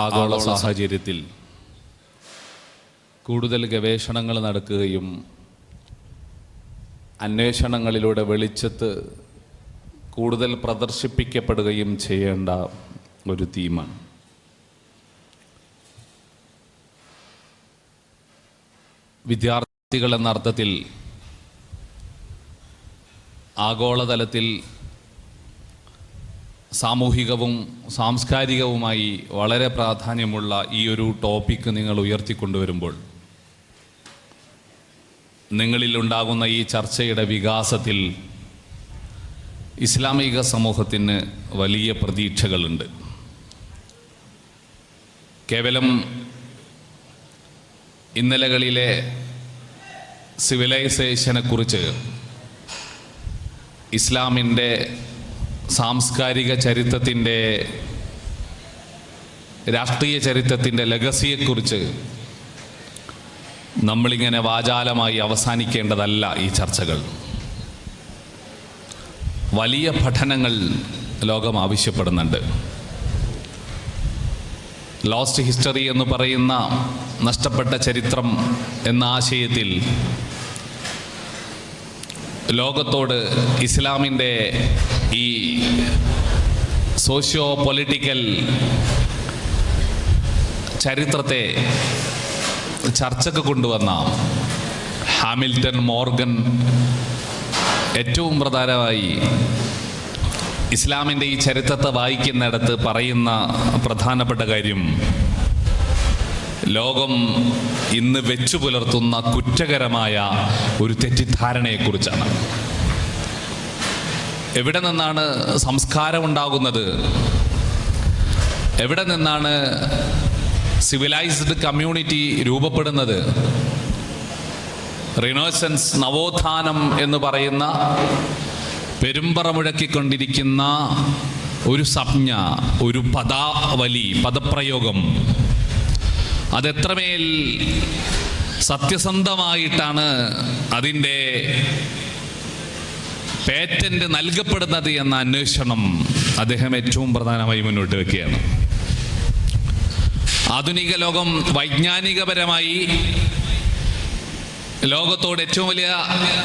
ആഗോള സാഹചര്യത്തിൽ കൂടുതൽ ഗവേഷണങ്ങൾ നടക്കുകയും അന്വേഷണങ്ങളിലൂടെ വെളിച്ചത്ത് കൂടുതൽ പ്രദർശിപ്പിക്കപ്പെടുകയും ചെയ്യേണ്ട ഒരു തീമാണ്. വിദ്യാർത്ഥികൾ എന്ന അർത്ഥത്തിൽ ആഗോളതലത്തിൽ സാമൂഹികവും സാംസ്കാരികവുമായി വളരെ പ്രാധാന്യമുള്ള ഈ ഒരു ടോപ്പിക്ക് നിങ്ങൾ ഉയർത്തിക്കൊണ്ടുവരുമ്പോൾ നിങ്ങളിലുണ്ടാകുന്ന ഈ ചർച്ചയുടെ വികാസത്തിൽ ഇസ്ലാമിക സമൂഹത്തിന് വലിയ പ്രതീക്ഷകളുണ്ട്. കേവലം ഇന്നലകളിലെ സിവിലൈസേഷനെക്കുറിച്ച് ഇസ്ലാമിൻ്റെ സാംസ്കാരിക ചരിത്രത്തിൻ്റെ രാഷ്ട്രീയ ചരിത്രത്തിൻ്റെ ലെഗസിയെക്കുറിച്ച് നമ്മളിങ്ങനെ വാചാലമായി അവസാനിക്കേണ്ടതല്ല. ഈ ചർച്ചകൾ വലിയ പഠനങ്ങൾ ലോകം ആവശ്യപ്പെടുന്നുണ്ട്. ലോസ്റ്റ് ഹിസ്റ്ററി എന്ന് പറയുന്ന നഷ്ടപ്പെട്ട ചരിത്രം എന്ന ആശയത്തിൽ ലോകത്തോട് ഇസ്ലാമിൻ്റെ ഈ സോഷ്യോ പൊളിറ്റിക്കൽ ചരിത്രത്തെ ചർച്ചയ്ക്ക് കൊണ്ടുവന്ന ഹാമിൽട്ടൺ മോർഗൻ ഏറ്റവും പ്രധാനമായി ഇസ്ലാമിൻ്റെ ഈ ചരിത്രത്തെ വായിക്കുന്നിടത്ത് പറയുന്ന പ്രധാനപ്പെട്ട കാര്യം ലോകം ഇന്ന് വെച്ചു പുലർത്തുന്ന കുറ്റകരമായ ഒരു തെറ്റിദ്ധാരണയെക്കുറിച്ചാണ്. എവിടെ നിന്നാണ് സംസ്കാരം ഉണ്ടാകുന്നത്? എവിടെ നിന്നാണ് സിവിലൈസ്ഡ് കമ്മ്യൂണിറ്റി രൂപപ്പെടുന്നത്? റിനോസൻസ്, നവോത്ഥാനം എന്ന് പറയുന്ന പെരുമ്പറ മുഴക്കിക്കൊണ്ടിരിക്കുന്ന ഒരു സംജ്ഞ, ഒരു പദാവലി, പദപ്രയോഗം അതെത്രമേൽ സത്യസന്ധമായിട്ടാണ് അതിൻ്റെ പേറ്റന്റ് നൽകപ്പെടുന്നത് എന്ന അന്വേഷണം അദ്ദേഹം ഏറ്റവും പ്രധാനമായി മുന്നോട്ട് വെക്കുകയാണ്. ആധുനിക ലോകം വൈജ്ഞാനികപരമായി ലോകത്തോട് ഏറ്റവും വലിയ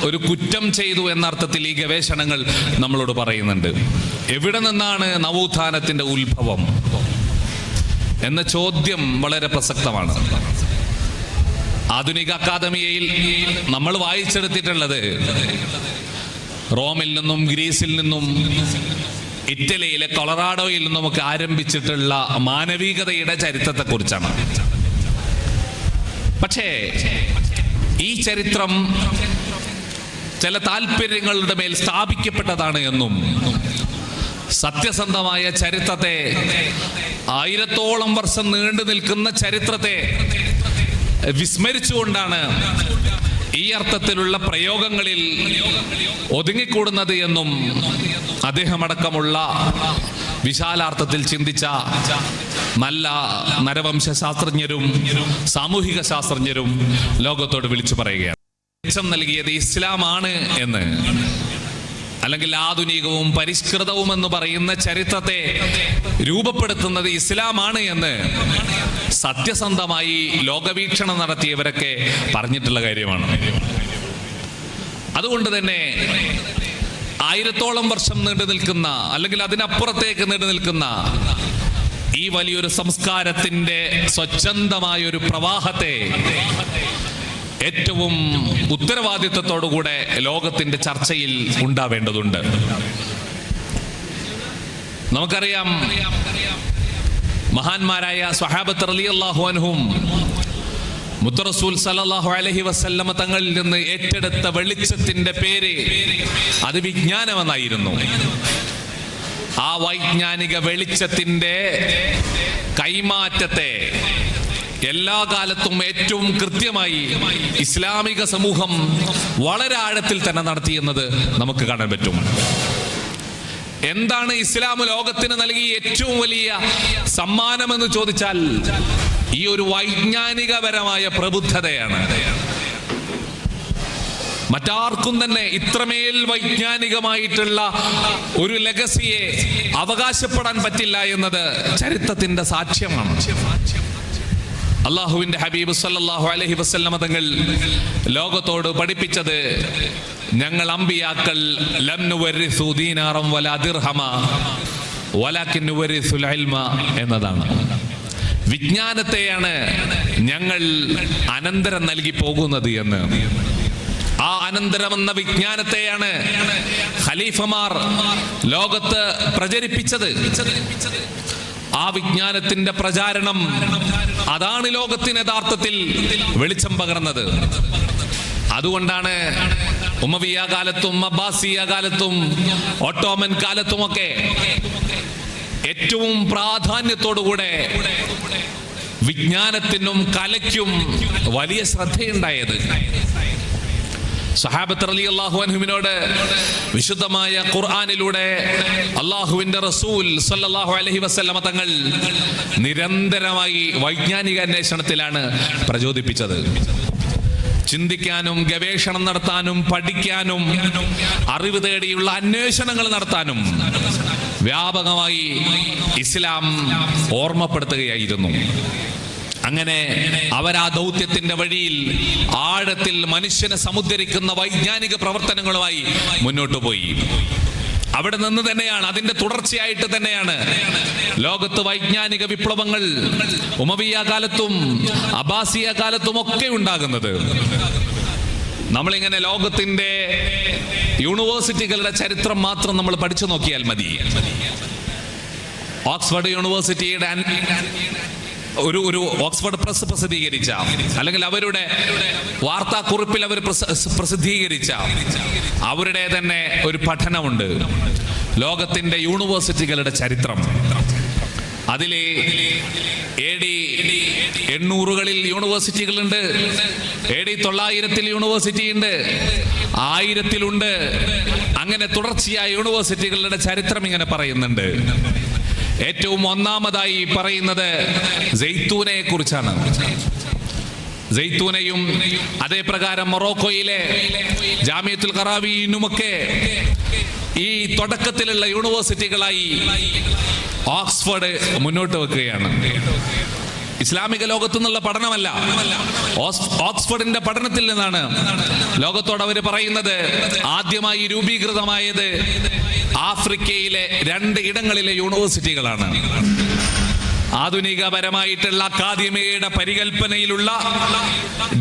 ഒരു കുറ്റം ചെയ്തു എന്നർത്ഥത്തിൽ ഈ ഗവേഷണങ്ങൾ നമ്മളോട് പറയുന്നുണ്ട്. എവിടെ നിന്നാണ് നവോത്ഥാനത്തിൻ്റെ ഉത്ഭവം എന്ന ചോദ്യം വളരെ പ്രസക്തമാണ്. ആധുനിക അക്കാദമിയയിൽ നമ്മൾ വായിച്ചെടുത്തിട്ടുള്ളത് റോമിൽ നിന്നും ഗ്രീസിൽ നിന്നും ഇറ്റലിയിലെ കൊളറാഡോയിൽ നിന്നുമൊക്കെ ആരംഭിച്ചിട്ടുള്ള മാനവികതയുടെ ചരിത്രത്തെക്കുറിച്ചാണ്. പക്ഷേ ഈ ചരിത്രം ചില താല്പര്യങ്ങളുടെ മേൽ സ്ഥാപിക്കപ്പെട്ടതാണ് എന്നും സത്യസന്ധമായ ചരിത്രത്തെ, 1000ഓളം വർഷം നീണ്ടു നിൽക്കുന്ന ചരിത്രത്തെ വിസ്മരിച്ചുകൊണ്ടാണ് ഈ അർത്ഥത്തിലുള്ള പ്രയോഗങ്ങളിൽ ഒതുങ്ങിക്കൂടുന്നത് എന്നും അദ്ദേഹം അടക്കമുള്ള വിശാലാർത്ഥത്തിൽ ചിന്തിച്ച നല്ല നരവംശ ശാസ്ത്രജ്ഞരും സാമൂഹിക ശാസ്ത്രജ്ഞരും ലോകത്തോട് വിളിച്ചു പറയുകയാണ്. നൽകിയത് ഇസ്ലാമാണ് എന്ന്, അല്ലെങ്കിൽ ആധുനികവും പരിഷ്കൃതവും എന്ന് പറയുന്ന ചരിത്രത്തെ രൂപപ്പെടുത്തുന്നത് ഇസ്ലാമാണ് എന്ന് സത്യസന്ധമായി ലോകവീക്ഷണം നടത്തിയവരൊക്കെ പറഞ്ഞിട്ടുള്ള കാര്യമാണ്. അതുകൊണ്ട് തന്നെ 1000ഓളം വർഷം നീണ്ടു നിൽക്കുന്ന, അല്ലെങ്കിൽ അതിനപ്പുറത്തേക്ക് നീണ്ടു നിൽക്കുന്ന ഈ വലിയൊരു സംസ്കാരത്തിന്റെ സ്വച്ഛന്തമായ ഒരു പ്രവാഹത്തെ ഏറ്റവും ഉത്തരവാദിത്വത്തോടുകൂടെ ലോകത്തിന്റെ ചർച്ചയിൽ ഉണ്ടാവേണ്ടതുണ്ട്. നമുക്കറിയാം, മഹാന്മാരായ സ്വഹാബത്ത് റളിയല്ലാഹു അൻഹും മുത്ത് റസൂൽ സല്ലല്ലാഹു അലൈഹി വസല്ലമ തങ്ങളിൽ നിന്ന് ഏറ്റെടുത്ത വെളിച്ചത്തിന്റെ പേര് അത് വിജ്ഞാനമെന്നായിരുന്നു. ആ വൈജ്ഞാനിക വെളിച്ചത്തിന്റെ കൈമാറ്റത്തെ എല്ലാ കാലത്തും ഏറ്റവും കൃത്യമായി ഇസ്ലാമിക സമൂഹം വളരെ ആഴത്തിൽ തന്നെ നടത്തിയെന്നത് നമുക്ക് കാണാൻ പറ്റും. എന്താണ് ഇസ്ലാം ലോകത്തിന് നൽകിയ ഏറ്റവും വലിയ സമ്മാനമെന്ന് ചോദിച്ചാൽ ഈ ഒരു വൈജ്ഞാനികപരമായ പ്രബുദ്ധതയാണ്. മറ്റാർക്കും തന്നെ ഇത്രമേൽ വൈജ്ഞാനികമായിട്ടുള്ള ഒരു ലെഗസിയെ അവകാശപ്പെടാൻ പറ്റില്ല എന്നത് ചരിത്രത്തിന്റെ സാക്ഷ്യമാണ്. അള്ളാഹുവിന്റെ ഹബീബ് സല്ലല്ലാഹു അലൈഹി വസല്ലമ തങ്ങൾ ലോകത്തോട് പഠിപ്പിച്ചത്, ഞങ്ങൾ അമ്പിയാക്കൾ ലം നുവരിസു ദീനാറം വലാ ദിർഹമ വലാകിൻ നുവരിസുൽ ഇൽമ എന്നതാണ്. വിജ്ഞാനത്തെയാണ് ഞങ്ങൾ അനന്തരം നൽകി പോകുന്നത് എന്ന്. ആ അനന്തരമെന്ന വിജ്ഞാനത്തെയാണ് ഖലീഫമാർ ലോകത്ത് പ്രചരിപ്പിച്ചത്. ആ വിജ്ഞാനത്തിന്റെ പ്രചാരണം അതാണ് ലോകത്തിന് യഥാർത്ഥത്തിൽ വെളിച്ചം പകർന്നത്. അതുകൊണ്ടാണ് ഉമവിയ കാലത്തും അബ്ബാസിയ കാലത്തും ഓട്ടോമൻ കാലത്തുമൊക്കെ ഏറ്റവും പ്രാധാന്യത്തോടുകൂടെ വിജ്ഞാനത്തിനും കലയ്ക്കും വലിയ ശ്രദ്ധയുണ്ടായത്. സഹാബത്ത് റളിയല്ലാഹു അൻഹുവിനോട് വിശുദ്ധമായ ഖുർആനിലൂടെ അല്ലാഹുവിന്റെ റസൂൽ സല്ലല്ലാഹു അലൈഹി വസല്ലമ തങ്ങൾ നിരന്തരമായി വൈജ്ഞാനിക അന്വേഷണത്തിലാണ് പ്രചോദിപ്പിച്ചത്. ചിന്തിക്കാനും ഗവേഷണം നടത്താനും പഠിക്കാനും അറിവ് തേടിയുള്ള അന്വേഷണങ്ങൾ നടത്താനും വ്യാപകമായി ഇസ്ലാം ഓർമ്മപ്പെടുത്തുകയായിരുന്നു. അങ്ങനെ അവരാ ദൗത്യത്തിന്റെ വഴിയിൽ ആഴത്തിൽ മനുഷ്യനെ സമുദ്ധരിക്കുന്ന വൈജ്ഞാനിക പ്രവർത്തനങ്ങളുമായി മുന്നോട്ടു പോയി. അവിടെ നിന്ന് തന്നെയാണ്, അതിന്റെ തുടർച്ചയായിട്ട് തന്നെയാണ് ലോകത്ത് വൈജ്ഞാനിക വിപ്ലവങ്ങൾ ഉമവിയ കാലത്തും അബ്ബാസിയ കാലത്തും ഒക്കെ ഉണ്ടാകുന്നത്. നമ്മളിങ്ങനെ ലോകത്തിന്റെ യൂണിവേഴ്സിറ്റികളുടെ ചരിത്രം മാത്രം നമ്മൾ പഠിച്ചു നോക്കിയാൽ മതി. ഓക്സ്ഫോർഡ് യൂണിവേഴ്സിറ്റിയുടെ ഒരു ഓക്സ്ഫോർഡ് പ്രസ് പ്രസിദ്ധീകരിച്ച, അല്ലെങ്കിൽ അവരുടെ വാർത്താക്കുറിപ്പിൽ അവർ പ്രസിദ്ധീകരിച്ച അവരുടെ തന്നെ ഒരു പഠനമുണ്ട്, ലോകത്തിന്റെ യൂണിവേഴ്സിറ്റികളുടെ ചരിത്രം. അതിലെ AD 800-കളിൽ യൂണിവേഴ്സിറ്റികളുണ്ട്, AD 900-ൽ യൂണിവേഴ്സിറ്റി ഉണ്ട്, 1000-ലുണ്ട്. അങ്ങനെ തുടർച്ചയായ യൂണിവേഴ്സിറ്റികളുടെ ചരിത്രം ഇങ്ങനെ പറയുന്നുണ്ട്. ഏറ്റവും ഒന്നാമതായി പറയുന്നത് സൈത്തൂനയെ കുറിച്ചാണ്. സൈത്തൂനയും അതേ പ്രകാരം മൊറോക്കോയിലെ ജാമിയത്തുൽ ഖറാവീനുമൊക്കെ ഈ തുടക്കത്തിലുള്ള യൂണിവേഴ്സിറ്റികളായി ഓക്സ്ഫോർഡ് മുന്നോട്ട് വെക്കുകയാണ്. ഇസ്ലാമിക ലോകത്തു നിന്നുള്ള പഠനമല്ല, ഓക്സ്ഫോർഡിന്റെ പഠനത്തിൽ നിന്നാണ് ലോകത്തോട് അവർ പറയുന്നത്. ആദ്യമായി രൂപീകൃതമായത് ആഫ്രിക്കയിലെ 2 ഇടങ്ങളിലെ യൂണിവേഴ്സിറ്റികളാണ്. ആധുനികപരമായിട്ടുള്ള അക്കാദമിയുടെ പരികൽപ്പനയിലുള്ള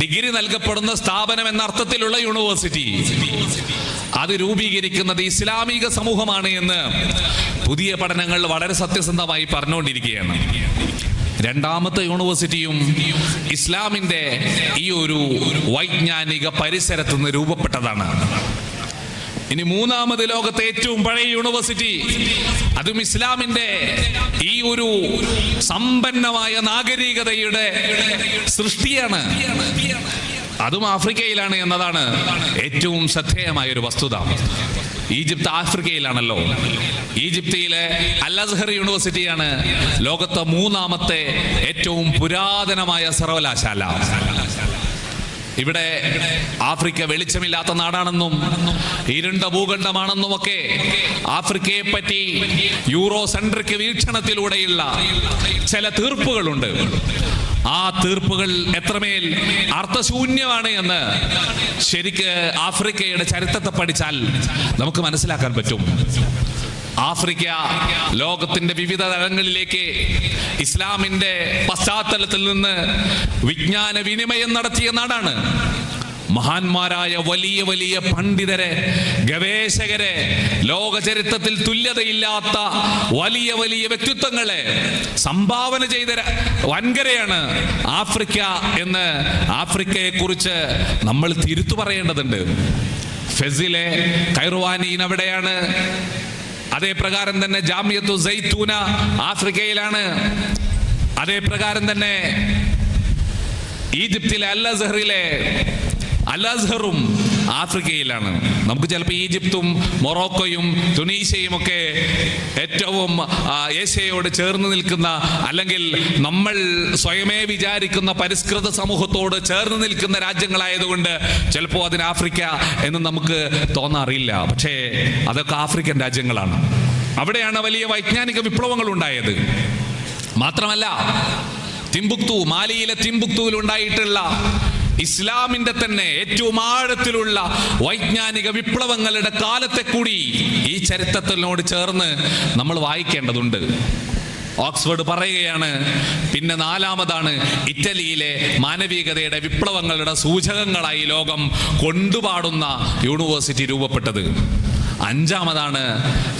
ഡിഗ്രി നൽകപ്പെടുന്ന സ്ഥാപനം എന്ന അർത്ഥത്തിലുള്ള യൂണിവേഴ്സിറ്റി, അത് രൂപീകരിക്കുന്നത് ഇസ്ലാമിക സമൂഹമാണ് എന്ന് പുതിയ പഠനങ്ങൾ വളരെ സത്യസന്ധമായി പറഞ്ഞുകൊണ്ടിരിക്കുകയാണ്. രണ്ടാമത്തെ യൂണിവേഴ്സിറ്റിയും ഇസ്ലാമിന്റെ ഈ ഒരു വൈജ്ഞാനിക പരിസരത്ത് നിന്ന് രൂപപ്പെട്ടതാണ്. ഇനി മൂന്നാമത് ലോകത്തെ ഏറ്റവും പഴയ യൂണിവേഴ്സിറ്റി, അതും ഇസ്ലാമിന്റെ ഈ ഒരു സമ്പന്നമായ നാഗരികതയുടെ സൃഷ്ടിയാണ്. അതും ആഫ്രിക്കയിലാണ് എന്നതാണ് ഏറ്റവും ശ്രദ്ധേയമായ ഒരു വസ്തുത. ഈജിപ്ത് ആഫ്രിക്കയിലാണല്ലോ. ഈജിപ്തിലെ അൽ അസ്ഹർ യൂണിവേഴ്സിറ്റിയാണ് ലോകത്തെ മൂന്നാമത്തെ ഏറ്റവും പുരാതനമായ സർവകലാശാല. ഇവിടെ ആഫ്രിക്ക വെളിച്ചമില്ലാത്ത നാടാണെന്നും ഇരുണ്ട ഭൂഖണ്ഡമാണെന്നും ഒക്കെ ആഫ്രിക്കയെ പറ്റി യൂറോ സെൻട്രിക് വീക്ഷണത്തിലൂടെയുള്ള ചില തീർപ്പുകളുണ്ട്. ആ തീർപ്പുകൾ എത്രമേൽ അർത്ഥശൂന്യമാണ് എന്ന് ശരിക്ക് ആഫ്രിക്കയുടെ ചരിത്രത്തെ പഠിച്ചാൽ നമുക്ക് മനസ്സിലാക്കാൻ പറ്റും. ആഫ്രിക്ക ലോകത്തിന്റെ വിവിധ തലങ്ങളിലേക്ക് ഇസ്ലാമിന്റെ പശ്ചാത്തലത്തിൽ നിന്ന് വിജ്ഞാന വിനിമയം നടത്തിയ നാടാണ്. മഹാന്മാരായ വലിയ വലിയ പണ്ഡിതരെ, ഗവേഷകരെ, ലോക ചരിത്രത്തിൽ തുല്യതയില്ലാത്ത വലിയ വലിയ വ്യക്തിത്വങ്ങളെ സംഭാവന ചെയ്ത വൻകരയാണ് ആഫ്രിക്ക എന്ന് ആഫ്രിക്കയെ കുറിച്ച് നമ്മൾ തിരുത്തു പറയേണ്ടതുണ്ട്. ഫെസിലെ ഖൈർവാനീൻ അവിടെയാണ്. അതേ പ്രകാരം തന്നെ ജാമിയത്തു സൈത്തൂന ആഫ്രിക്കയിലാണ്. അതേ പ്രകാരം തന്നെ ഈജിപ്തിലെ അൽ അസ്ഹറും ആഫ്രിക്കയിലാണ്. നമുക്ക് ചിലപ്പോൾ ഈജിപ്തും മൊറോക്കോയും തുനീഷ്യയും ഒക്കെ ഏറ്റവും ഏഷ്യയോട് ചേർന്ന് നിൽക്കുന്ന, അല്ലെങ്കിൽ നമ്മൾ സ്വയമേ വിചാരിക്കുന്ന പരിഷ്കൃത സമൂഹത്തോട് ചേർന്ന് നിൽക്കുന്ന രാജ്യങ്ങളായതുകൊണ്ട് ചിലപ്പോൾ അതിന് ആഫ്രിക്ക എന്ന് നമുക്ക് തോന്നാറില്ല. പക്ഷേ അതൊക്കെ ആഫ്രിക്കൻ രാജ്യങ്ങളാണ്. അവിടെയാണ് വലിയ വൈജ്ഞാനിക വിപ്ലവങ്ങൾ ഉണ്ടായത്. മാത്രമല്ല, തിംബുക്തു, മാലിയിലെ തിംബുക്തുവിൽ ഉണ്ടായിട്ടുള്ള ഇസ്ലാമിന്റെ തന്നെ ഏറ്റവും ആഴത്തിലുള്ള വൈജ്ഞാനിക വിപ്ലവങ്ങളുടെ കാലത്തെ കൂടി ഈ ചരിത്രത്തിനോട് ചേർന്ന് നമ്മൾ വായിക്കേണ്ടതുണ്ട്. ഓക്സ്ഫോർഡ് പറയുകയാണ്, പിന്നെ 4ാമതാണ് ഇറ്റലിയിലെ മാനവികതയുടെ വിപ്ലവങ്ങളുടെ സൂചകങ്ങളായി ലോകം കൊണ്ടുപാടുന്ന യൂണിവേഴ്സിറ്റി രൂപപ്പെട്ടത്. 5ാമതാണ്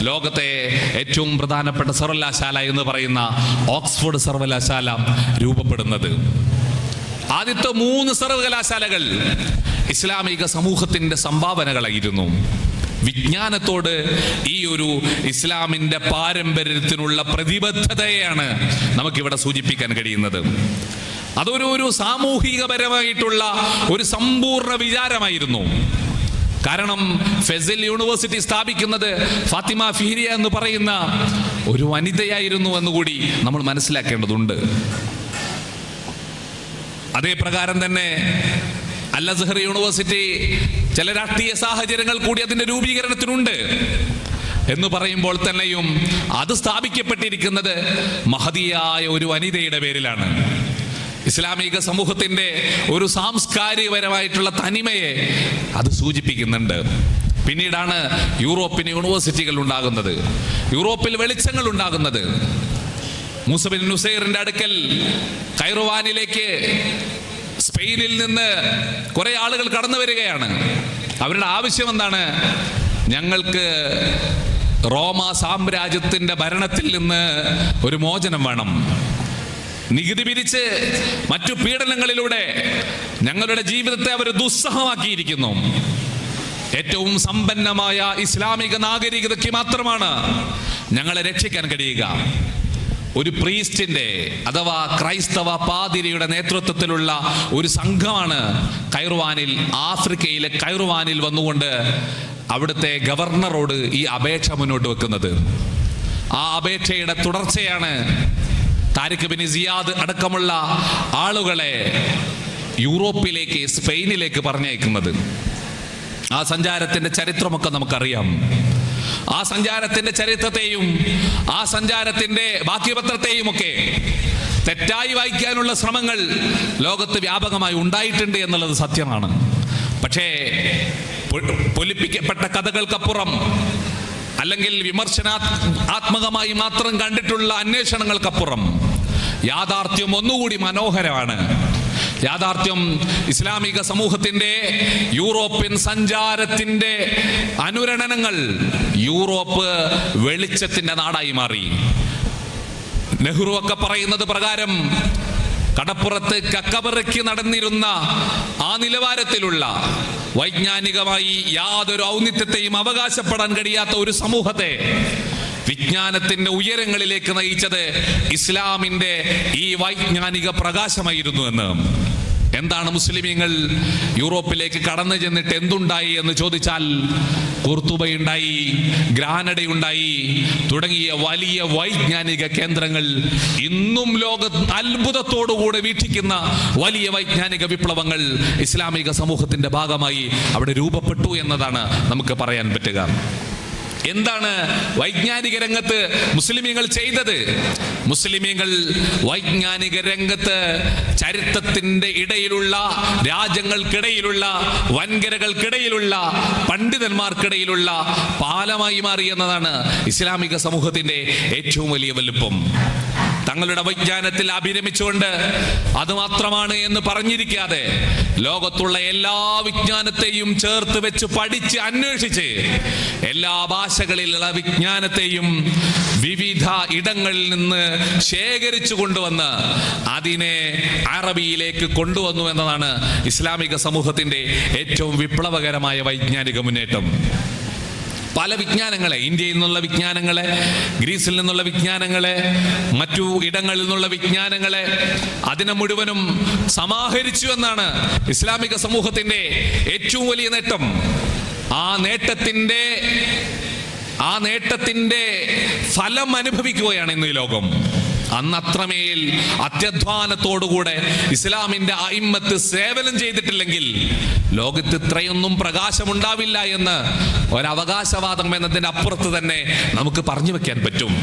ലോകത്തെ ഏറ്റവും പ്രധാനപ്പെട്ട സർവകലാശാല എന്ന് പറയുന്ന ഓക്സ്ഫോർഡ് സർവകലാശാല രൂപപ്പെടുന്നത്. ആദ്യത്തെ 3 സർവകലാശാലകൾ ഇസ്ലാമിക സമൂഹത്തിന്റെ സംഭാവനകളായിരുന്നു. വിജ്ഞാനത്തോട് ഈ ഒരു ഇസ്ലാമിന്റെ പാരമ്പര്യത്തിനുള്ള പ്രതിബദ്ധതയാണ് നമുക്കിവിടെ സൂചിപ്പിക്കാൻ കഴിയുന്നത്. അതൊരു സാമൂഹികപരമായിട്ടുള്ള ഒരു സമ്പൂർണ്ണ വിചാരമായിരുന്നു. കാരണം ഫെസൽ യൂണിവേഴ്സിറ്റി സ്ഥാപിക്കുന്നത് ഫാത്തിമ ഫിഹിരിയ എന്ന് പറയുന്ന ഒരു വനിതയായിരുന്നു എന്നുകൂടി നമ്മൾ മനസ്സിലാക്കേണ്ടതുണ്ട്. അതേ പ്രകാരം തന്നെ അൽ അസ്ഹർ യൂണിവേഴ്സിറ്റി ചില രാഷ്ട്രീയ സാഹചര്യങ്ങൾ കൂടി അതിന്റെ രൂപീകരണത്തിനുണ്ട് എന്ന് പറയുമ്പോൾ തന്നെയും അത് സ്ഥാപിക്കപ്പെട്ടിരിക്കുന്നത് മഹദിയായ ഒരു വനിതയുടെ പേരിലാണ്. ഇസ്ലാമിക സമൂഹത്തിന്റെ ഒരു സാംസ്കാരികപരമായിട്ടുള്ള തനിമയെ അത് സൂചിപ്പിക്കുന്നുണ്ട്. പിന്നീടാണ് യൂറോപ്യൻ യൂണിവേഴ്സിറ്റികൾ ഉണ്ടാകുന്നത്, യൂറോപ്പിൽ വെളിച്ചങ്ങൾ ഉണ്ടാകുന്നത്. മൂസ ബിൻ നുസൈറിന്റെ അടുക്കൽ കൈറുവാനിലേക്ക് സ്പെയിനിൽ നിന്ന് കുറെ ആളുകൾ കടന്നു വരികയാണ്. അവരുടെ ആവശ്യം എന്താണ്? ഞങ്ങൾക്ക് റോമ സാമ്രാജ്യത്തിന്റെ ഭരണത്തിൽ നിന്ന് ഒരു മോചനം വേണം. നികുതി പിരിച്ച് മറ്റു പീഡനങ്ങളിലൂടെ ഞങ്ങളുടെ ജീവിതത്തെ അവർ ദുസ്സഹമാക്കിയിരിക്കുന്നു. ഏറ്റവും സമ്പന്നമായ ഇസ്ലാമിക നാഗരികതയ്ക്ക് മാത്രമാണ് ഞങ്ങളെ രക്ഷിക്കാൻ കഴിയുക. ഒരു പ്രീസ്റ്റിന്റെ അഥവാ ക്രൈസ്തവ പാതിരിയുടെ നേതൃത്വത്തിലുള്ള ഒരു സംഘമാണ് കൈറുവാനിൽ, ആഫ്രിക്കയിലെ കൈറുവാനിൽ വന്നുകൊണ്ട് അവിടുത്തെ ഗവർണറോട് ഈ അപേക്ഷ മുന്നോട്ട് വെക്കുന്നത്. ആ അപേക്ഷയുടെ തുടർച്ചയാണ് താരിഖ് ബിൻ സിയാദ് അടക്കമുള്ള ആളുകളെ യൂറോപ്പിലേക്ക്, സ്പെയിനിലേക്ക് പറഞ്ഞയക്കുന്നത്. ആ സഞ്ചാരത്തിന്റെ ചരിത്രമൊക്കെ നമുക്കറിയാം. ആ സഞ്ചാരത്തിന്റെ ചരിത്രത്തെയും ആ സഞ്ചാരത്തിന്റെ ബാക്കിപത്രത്തെയും ഒക്കെ തെറ്റായി വായിക്കാനുള്ള ശ്രമങ്ങൾ ലോകത്ത് വ്യാപകമായി ഉണ്ടായിട്ടുണ്ട് എന്നുള്ളത് സത്യമാണ്. പക്ഷേ പൊലിപ്പിക്കപ്പെട്ട കഥകൾക്കപ്പുറം, അല്ലെങ്കിൽ വിമർശനാത്മകമായി മാത്രം കണ്ടിട്ടുള്ള അന്വേഷണങ്ങൾക്കപ്പുറം യാഥാർത്ഥ്യം ഒന്നുകൂടി മനോഹരമാണ്. യാഥാർത്ഥ്യം ഇസ്ലാമിക സമൂഹത്തിന്റെ യൂറോപ്യൻ സഞ്ചാരത്തിന്റെ അനുരണനങ്ങൾ യൂറോപ്പ് വെളിച്ചത്തിന്റെ നാടായി മാറി. നെഹ്റു ഒക്കെ പറയുന്നത് പ്രകാരം കടപ്പുറത്ത് കക്കപറയ്ക്ക് നടന്നിരുന്ന ആ നിലവാരത്തിലുള്ള വൈജ്ഞാനികമായി യാതൊരു ഔന്നിത്യത്തെയും അവകാശപ്പെടാൻ കഴിയാത്ത ഒരു സമൂഹത്തെ വിജ്ഞാനത്തിന്റെ ഉയരങ്ങളിലേക്ക് നയിച്ചത് ഇസ്ലാമിന്റെ ഈ വൈജ്ഞാനിക പ്രകാശമായിരുന്നു എന്ന്. എന്താണ് മുസ്ലിമീങ്ങൾ യൂറോപ്പിലേക്ക് കടന്നു ചെന്നിട്ട് എന്തുണ്ടായി എന്ന് ചോദിച്ചാൽ, കുർത്തുബയുണ്ടായി, ഗ്രാനഡയുണ്ടായി തുടങ്ങിയ വലിയ വൈജ്ഞാനിക കേന്ദ്രങ്ങൾ ഇന്നും ലോക അത്ഭുതത്തോടുകൂടെ വീക്ഷിക്കുന്ന വലിയ വൈജ്ഞാനിക വിപ്ലവങ്ങൾ ഇസ്ലാമിക സമൂഹത്തിന്റെ ഭാഗമായി അവിടെ രൂപപ്പെട്ടു എന്നതാണ് നമുക്ക് പറയാൻ പറ്റുക. എന്താണ് വൈജ്ഞാനിക രംഗത്ത് മുസ്ലിമീങ്ങൾ ചെയ്തത്? മുസ്ലിമീങ്ങൾ വൈജ്ഞാനിക രംഗത്ത് ചരിത്രത്തിന്റെ ഇടയിലുള്ള, രാജ്യങ്ങൾക്കിടയിലുള്ള, വൻകരകൾക്കിടയിലുള്ള, പണ്ഡിതന്മാർക്കിടയിലുള്ള പാലമായി മാറി എന്നതാണ് ഇസ്ലാമിക സമൂഹത്തിന്റെ ഏറ്റവും വലിയ വലുപ്പം. തങ്ങളുടെ വൈജ്ഞാനത്തിൽ അഭിരമിച്ചുകൊണ്ട് അത് മാത്രമാണ് എന്ന് പറഞ്ഞിരിക്കാതെ ലോകത്തുള്ള എല്ലാ വിജ്ഞാനത്തെയും ചേർത്ത് വെച്ച് പഠിച്ച് അന്വേഷിച്ച് എല്ലാ ഭാഷകളിലുള്ള വിജ്ഞാനത്തെയും വിവിധ ഇടങ്ങളിൽ നിന്ന് ശേഖരിച്ചു കൊണ്ടുവന്ന് അതിനെ അറബിയിലേക്ക് കൊണ്ടുവന്നു എന്നതാണ് ഇസ്ലാമിക സമൂഹത്തിന്റെ ഏറ്റവും വിപ്ലവകരമായ വൈജ്ഞാനിക മുന്നേറ്റം. പല വിജ്ഞാനങ്ങളെ, ഇന്ത്യയിൽ നിന്നുള്ള വിജ്ഞാനങ്ങളെ, ഗ്രീസിൽ നിന്നുള്ള വിജ്ഞാനങ്ങളെ, മറ്റു ഇടങ്ങളിൽ നിന്നുള്ള വിജ്ഞാനങ്ങളെ, അതിനെ മുഴുവനും സമാഹരിച്ചു എന്നാണ് ഇസ്ലാമിക സമൂഹത്തിന്റെ ഏറ്റവും വലിയ നേട്ടം. ആ നേട്ടത്തിന്റെ ഫലം അനുഭവിക്കുകയാണ് ഇന്ന് ഈ ലോകം. അന്ന് അത്രമേൽ അത്യധ്വാനത്തോടുകൂടെ ഇസ്ലാമിന്റെ അയിമ്മത്ത് സേവനം ചെയ്തിട്ടില്ലെങ്കിൽ ലോകത്ത് ഇത്രയൊന്നും പ്രകാശമുണ്ടാവില്ല എന്ന് ഒരവകാശവാദം എന്നതിന്റെ അപ്പുറത്ത് തന്നെ നമുക്ക് പറഞ്ഞു വെക്കാൻ പറ്റും.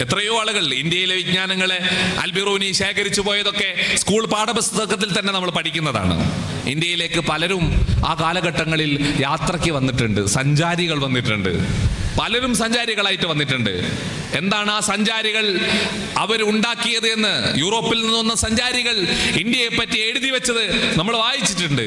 എത്രയോ ആളുകൾ ഇന്ത്യയിലെ വിജ്ഞാനങ്ങളെ അൽബിറൂനി ശേഖരിച്ചു പോയതൊക്കെ സ്കൂൾ പാഠപുസ്തകത്തിൽ തന്നെ നമ്മൾ പഠിക്കുന്നതാണ്. ഇന്ത്യയിലേക്ക് പലരും ആ കാലഘട്ടങ്ങളിൽ യാത്രയ്ക്ക് വന്നിട്ടുണ്ട്, സഞ്ചാരികൾ വന്നിട്ടുണ്ട്, പലരും സഞ്ചാരികളായിട്ട് വന്നിട്ടുണ്ട്. എന്താണ് ആ സഞ്ചാരികൾ അവരുണ്ടാക്കിയത് എന്ന് യൂറോപ്പിൽ നിന്ന് വന്ന സഞ്ചാരികൾ ഇന്ത്യയെ പറ്റി എഴുതി വെച്ചത് നമ്മൾ വായിച്ചിട്ടുണ്ട്.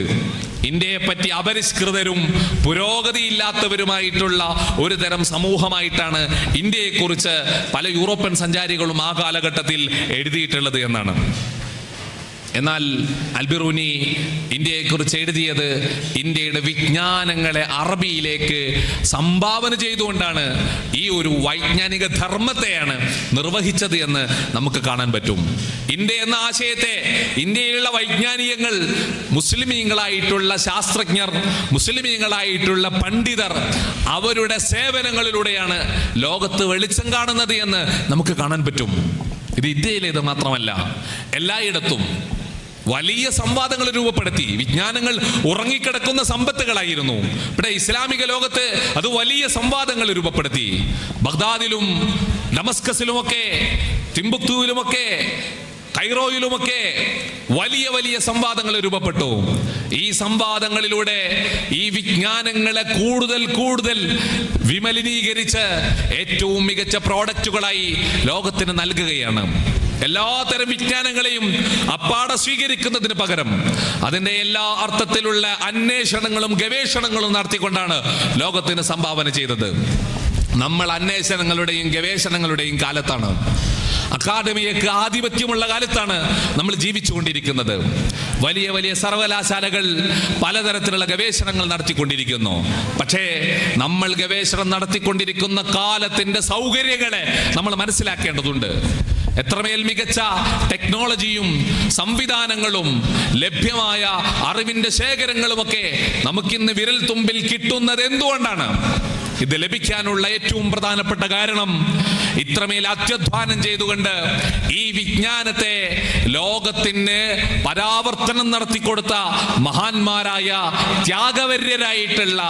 ഇന്ത്യയെ പറ്റി അപരിഷ്കൃതരും പുരോഗതിയില്ലാത്തവരുമായിട്ടുള്ള ഒരു തരം സമൂഹമായിട്ടാണ് ഇന്ത്യയെക്കുറിച്ച് പല യൂറോപ്യൻ സഞ്ചാരികളും ആ കാലഘട്ടത്തിൽ എഴുതിയിട്ടുള്ളത് എന്നാണ്. എന്നാൽ അൽബിറൂനി ഇന്ത്യയെക്കുറിച്ച് എഴുതിയത് ഇന്ത്യയുടെ വിജ്ഞാനങ്ങളെ അറബിയിലേക്ക് സംഭാവന ചെയ്തുകൊണ്ടാണ്, ഈ ഒരു വൈജ്ഞാനിക ധർമ്മത്തെയാണ് നിർവഹിച്ചത് എന്ന് നമുക്ക് കാണാൻ പറ്റും. ഇന്ത്യ എന്ന ആശയത്തെ, ഇന്ത്യയിലുള്ള വൈജ്ഞാനികങ്ങൾ, മുസ്ലിമീങ്ങളായിട്ടുള്ള ശാസ്ത്രജ്ഞർ, മുസ്ലിമീങ്ങളായിട്ടുള്ള പണ്ഡിതർ അവരുടെ സേവനങ്ങളിലൂടെയാണ് ലോകത്ത് വെളിച്ചം കാണുന്നത് എന്ന് നമുക്ക് കാണാൻ പറ്റും. ഇത് ഇന്ത്യയിലേത് മാത്രമല്ല, എല്ലായിടത്തും വലിയ സംവാദങ്ങൾ രൂപപ്പെടുത്തി. വിജ്ഞാനങ്ങൾ ഉറങ്ങിക്കിടക്കുന്ന സമ്പത്തുകളായിരുന്നു. ഇവിടെ ഇസ്ലാമിക ലോകത്ത് അത് വലിയ സംവാദങ്ങൾ രൂപപ്പെടുത്തി. ബഗ്ദാദിലും ഡമസ്കസിലുമൊക്കെ, തിംബുക്തുവിലുമൊക്കെ, കൈറോയിലുമൊക്കെ വലിയ വലിയ സംവാദങ്ങൾ രൂപപ്പെട്ടു. ഈ സംവാദങ്ങളിലൂടെ ഈ വിജ്ഞാനങ്ങളെ കൂടുതൽ കൂടുതൽ വിമലിനീകരിച്ച് ഏറ്റവും മികച്ച പ്രോഡക്റ്റുകളായി ലോകത്തിന് നൽകുകയാണ്. എല്ലാത്തരം വിജ്ഞാനങ്ങളെയും അപ്പാടെ സ്വീകരിക്കുന്നതിന് പകരം അതിൻ്റെ എല്ലാ അർത്ഥത്തിലുള്ള അന്വേഷണങ്ങളും ഗവേഷണങ്ങളും നടത്തിക്കൊണ്ടാണ് ലോകത്തിന് സംഭാവന ചെയ്തത്. നമ്മൾ അന്വേഷണങ്ങളുടെയും ഗവേഷണങ്ങളുടെയും കാലത്താണ്, അക്കാദമിയൊക്കെ ആധിപത്യമുള്ള കാലത്താണ് നമ്മൾ ജീവിച്ചുകൊണ്ടിരിക്കുന്നത്. വലിയ വലിയ സർവകലാശാലകൾ പലതരത്തിലുള്ള ഗവേഷണങ്ങൾ നടത്തിക്കൊണ്ടിരിക്കുന്നു. പക്ഷേ നമ്മൾ ഗവേഷണം നടത്തിക്കൊണ്ടിരിക്കുന്ന കാലത്തിന്റെ സൗകര്യങ്ങളെ നമ്മൾ മനസ്സിലാക്കേണ്ടതുണ്ട്. എത്രമേൽ മികച്ച ടെക്നോളജിയും സംവിധാനങ്ങളും ലഭ്യമായ അറിവിന്റെ ശേഖരങ്ങളുമൊക്കെ നമുക്കിന്ന് വിരൽ തുമ്പിൽ കിട്ടുന്നത് എന്തുകൊണ്ടാണ്? ഇത് ലഭിക്കാനുള്ള ഏറ്റവും പ്രധാനപ്പെട്ട കാരണം ഇത്രമേൽ അത്യധ്വാനം ചെയ്തുകൊണ്ട് ഈ വിജ്ഞാനത്തെ ലോകത്തിന് പരാവർത്തനം നടത്തിക്കൊടുത്ത മഹാന്മാരായ ത്യാഗവര്യരായിട്ടുള്ള